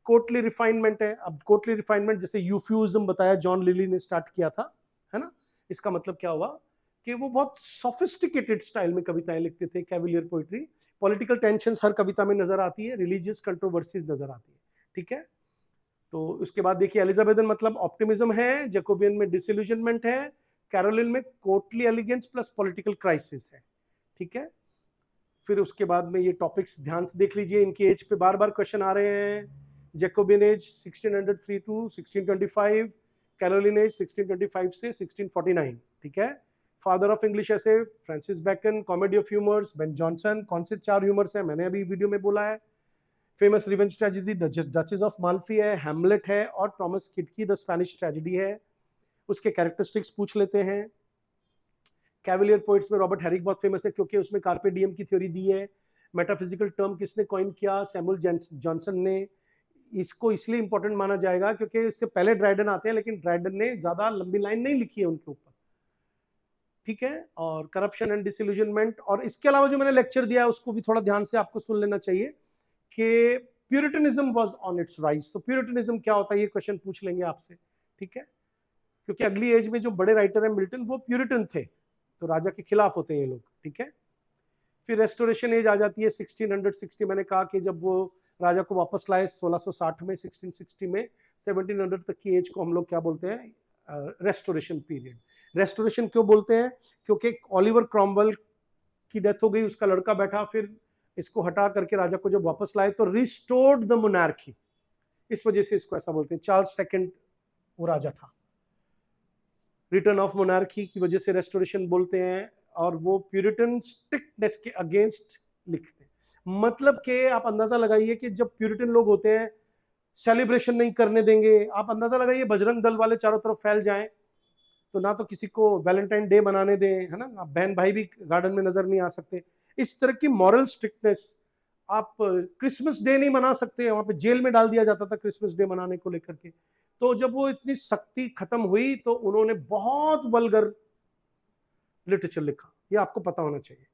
कोर्टली रिफाइनमेंट है। अब कोर्टली रिफाइनमेंट जैसे यूफ्यूजम बताया, जॉन लिली ने स्टार्ट किया था, है ना। इसका मतलब क्या हुआ कि वो बहुत सोफिस्टिकेटेड स्टाइल में कविताएं लिखते थे, कैविलियर पोइट्री। पॉलिटिकल टेंशन हर कविता में नजर आती है, रिलीजियस कंट्रोवर्सीज नजर आती है, ठीक है। तो उसके बाद देखिए एलिजाबेथन मतलब ऑप्टिमिज्म है, जैकोबियन में डिसइल्यूजनमेंट है, कैरोलिन में courtly elegance plus political crisis है, ठीक है। फिर उसके बाद में ये टॉपिक्स ध्यान से देख लीजिए, इनके एज पे बार बार क्वेश्चन आ रहे हैं। Jacobean age 1603 to 1625, Caroline age 1625 से 1649, ठीक है। Father of English essay Francis Bacon, comedy of humours Ben Jonson. कौन से 4 ह्यूमर्स हैं मैंने अभी वीडियो में बोला है। Famous revenge tragedy duchess of Malfi है, हैमलेट है, और टॉमस किडकी द स्पेनिश ट्रेजेडी है। उसके कैरेक्टरिस्टिक्स पूछ लेते हैं। कैविलियर पोइट्स में रॉबर्ट हैरिक बहुत फेमस है क्योंकि उसमें कार्पे डियम की थ्योरी दी है। मेटाफिजिकल टर्म किसने कॉइन किया, सैमुअल जॉनसन ने। इसको इसलिए इंपॉर्टेंट माना जाएगा क्योंकि इससे पहले ड्राइडन आते हैं, लेकिन ड्राइडन ने ज्यादा लंबी लाइन नहीं लिखी है उनके ऊपर, ठीक है। और करप्शन एंड डिसइल्यूजनमेंट। और इसके अलावा जो मैंने लेक्चर दिया है उसको भी थोड़ा ध्यान से आपको सुन लेना चाहिए कि प्यूरिटनिज्म वाज ऑन इट्स राइज। तो प्यूरिटनिज्म क्या होता है ये क्वेश्चन पूछ लेंगे आपसे, ठीक है, क्योंकि अगली एज में जो बड़े राइटर हैं मिल्टन, वो प्यूरिटन थे, तो राजा के खिलाफ होते हैं ये लोग, ठीक है। फिर रेस्टोरेशन एज आ जाती है 1660, मैंने कहा कि जब वो राजा को वापस लाए 1660 में, 1660 में 1700 तक की एज को हम लोग क्या बोलते हैं, रेस्टोरेशन पीरियड। रेस्टोरेशन क्यों बोलते हैं, क्योंकि ओलिवर क्रॉमवेल की डेथ हो गई, उसका लड़का बैठा, फिर इसको हटा करके राजा को जब वापस लाए तो रिस्टोर्ड द मोनार्की, इस वजह से इसको ऐसा बोलते हैं। चार्ल्स सेकंड वो राजा था, रिटर्न ऑफ मोनार्की की वजह से रेस्टोरेशन बोलते हैं, और वो प्यूरिटन स्ट्रिक्टनेस के अगेंस्ट लिखते हैं। मतलब कि आप अंदाजा लगाइए कि जब प्यूरिटन लोग होते हैं सेलिब्रेशन नहीं करने देंगे, आप अंदाजा लगाइए बजरंग दल वाले चारों तरफ फैल जाएं तो ना तो किसी को वैलेंटाइन डे मनाने दें, है ना, बहन भाई भी गार्डन में नजर नहीं आ सकते, इस तरह की मॉरल स्ट्रिक्टनेस। आप क्रिसमस डे नहीं मना सकते, वहां पे जेल में डाल दिया जाता था क्रिसमस डे मनाने को लेकर के। तो जब वो इतनी सख्ती खत्म हुई तो उन्होंने बहुत वल्गर लिटरेचर लिखा, ये आपको पता होना चाहिए।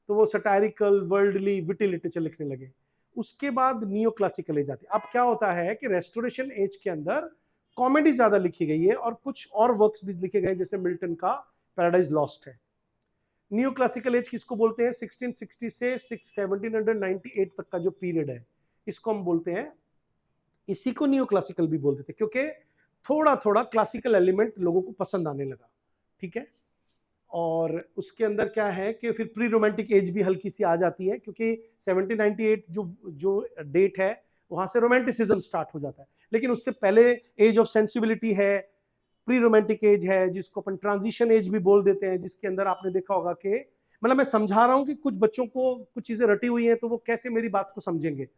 तो वो सटायरिकल, वर्ल्डली, विटी लिटरेचर लिखने लगे। उसके बाद नियो क्लासिकल एज आती है। अब क्या होता है कि रेस्टोरेशन एज के अंदर कॉमेडी ज्यादा लिखी गई है और कुछ और वर्क्स भी लिखे गए, जैसे मिल्टन का पैराडाइज लॉस्ट है। न्यू क्लासिकल एज किसको बोलते हैं, 1660 से 1798 तक का जो पीरियड है, इसको हम बोलते हैं, इसी को न्यू क्लासिकल भी बोलते थे, क्योंकि थोड़ा थोड़ा क्लासिकल एलिमेंट लोगों को पसंद आने लगा, ठीक है। और उसके अंदर क्या है कि फिर प्री रोमांटिक एज भी हल्की सी आ जाती है, क्योंकि 1798 जो डेट है वहां से रोमांटिसिज्म स्टार्ट हो जाता है। लेकिन उससे पहले एज ऑफ सेंसिबिलिटी है, प्री रोमांटिक एज है, जिसको अपन ट्रांजिशन एज भी बोल देते हैं, जिसके अंदर आपने देखा होगा कि, मतलब मैं समझा रहा हूं कि कुछ बच्चों को कुछ चीजें रटी हुई हैं तो वो कैसे मेरी बात को समझेंगे।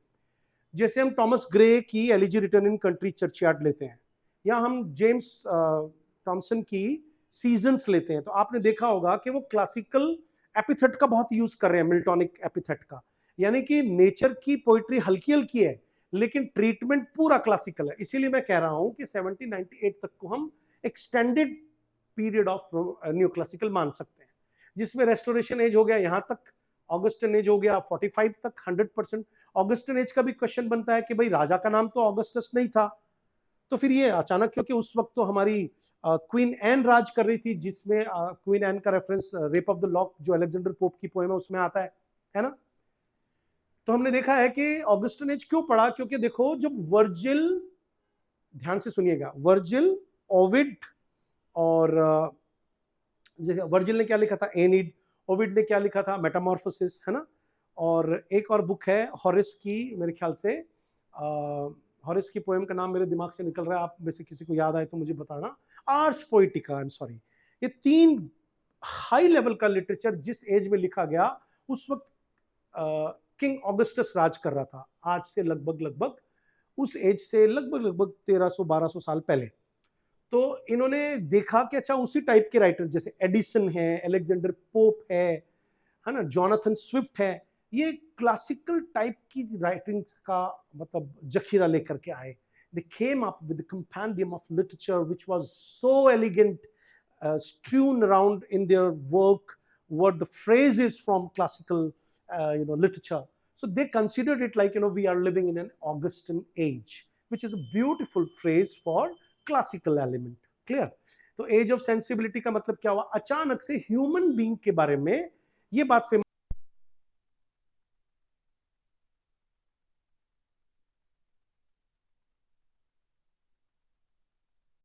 जैसे हम टॉमस ग्रे की elegy return in country churchyard लेते हैं, या हम जेम्स थॉमसन की सीजन्स लेते हैं, तो आपने देखा होगा कि वो क्लासिकल एपिथेट का बहुत यूज कर रहे हैं, मिल्टोनिक एपिथेट का, यानी कि नेचर की पोइट्री हल्की हल्की है लेकिन ट्रीटमेंट पूरा क्लासिकल है। इसीलिए मैं कह रहा हूं कि 1798 तक को हम extended period of new classical मान सकते हैं, जिसमें रेस्टोरेशन एज हो गया यहां तक, ऑगस्टन एज हो गया 45 तक 100%। ऑगस्टन एज का भी क्वेश्चन बनता है कि भाई राजा का नाम तो ऑगस्टस नहीं था, तो फिर ये अचानक, क्योंकि उस वक्त तो हमारी क्वीन एन राज कर रही थी, जिसमें क्वीन एन का reference rape of the lock जो अलेक्जेंडर पोप की पोएम है उसमें आता है ना। तो हमने देखा है कि ऑगस्टन एज क्यों पड़ा, क्योंकि देखो जब वर्जिल, ध्यान से सुनिएगा, वर्जिल, ओविड और जैसे वर्जिल ने क्या लिखा था, एनीड, ओविड ने क्या लिखा था, मेटामॉर्फोसिस, है ना। और एक और बुक है हॉरिस की, मेरे ख्याल से हॉरिस की पोएम का नाम मेरे दिमाग से निकल रहा है, आप में से किसी को याद आए तो मुझे बताना, आर्स पोइटिका, आई एम सॉरी। ये तीन हाई लेवल का लिटरेचर जिस एज में लिखा गया, उस वक्त किंग ऑगस्टस राज कर रहा था, आज से लगभग उस एज से लगभग 1300-1200 साल पहले। तो इन्होंने देखा कि अच्छा उसी टाइप के राइटर जैसे एडिसन है, अलेक्जेंडर पोप है ना, जॉनथन स्विफ्ट है, ये क्लासिकल टाइप की राइटिंग का मतलब जखीरा लेकर के आए। They came up with a compendium of literature which was so elegant, strewn around in their work were the phrases from classical literature. So they considered it like, we are living in an Augustan age, which is a beautiful phrase for classical element. Clear? तो as of sensibility का मतलब क्या हुआ, अचानक से human being के बारे में ये बात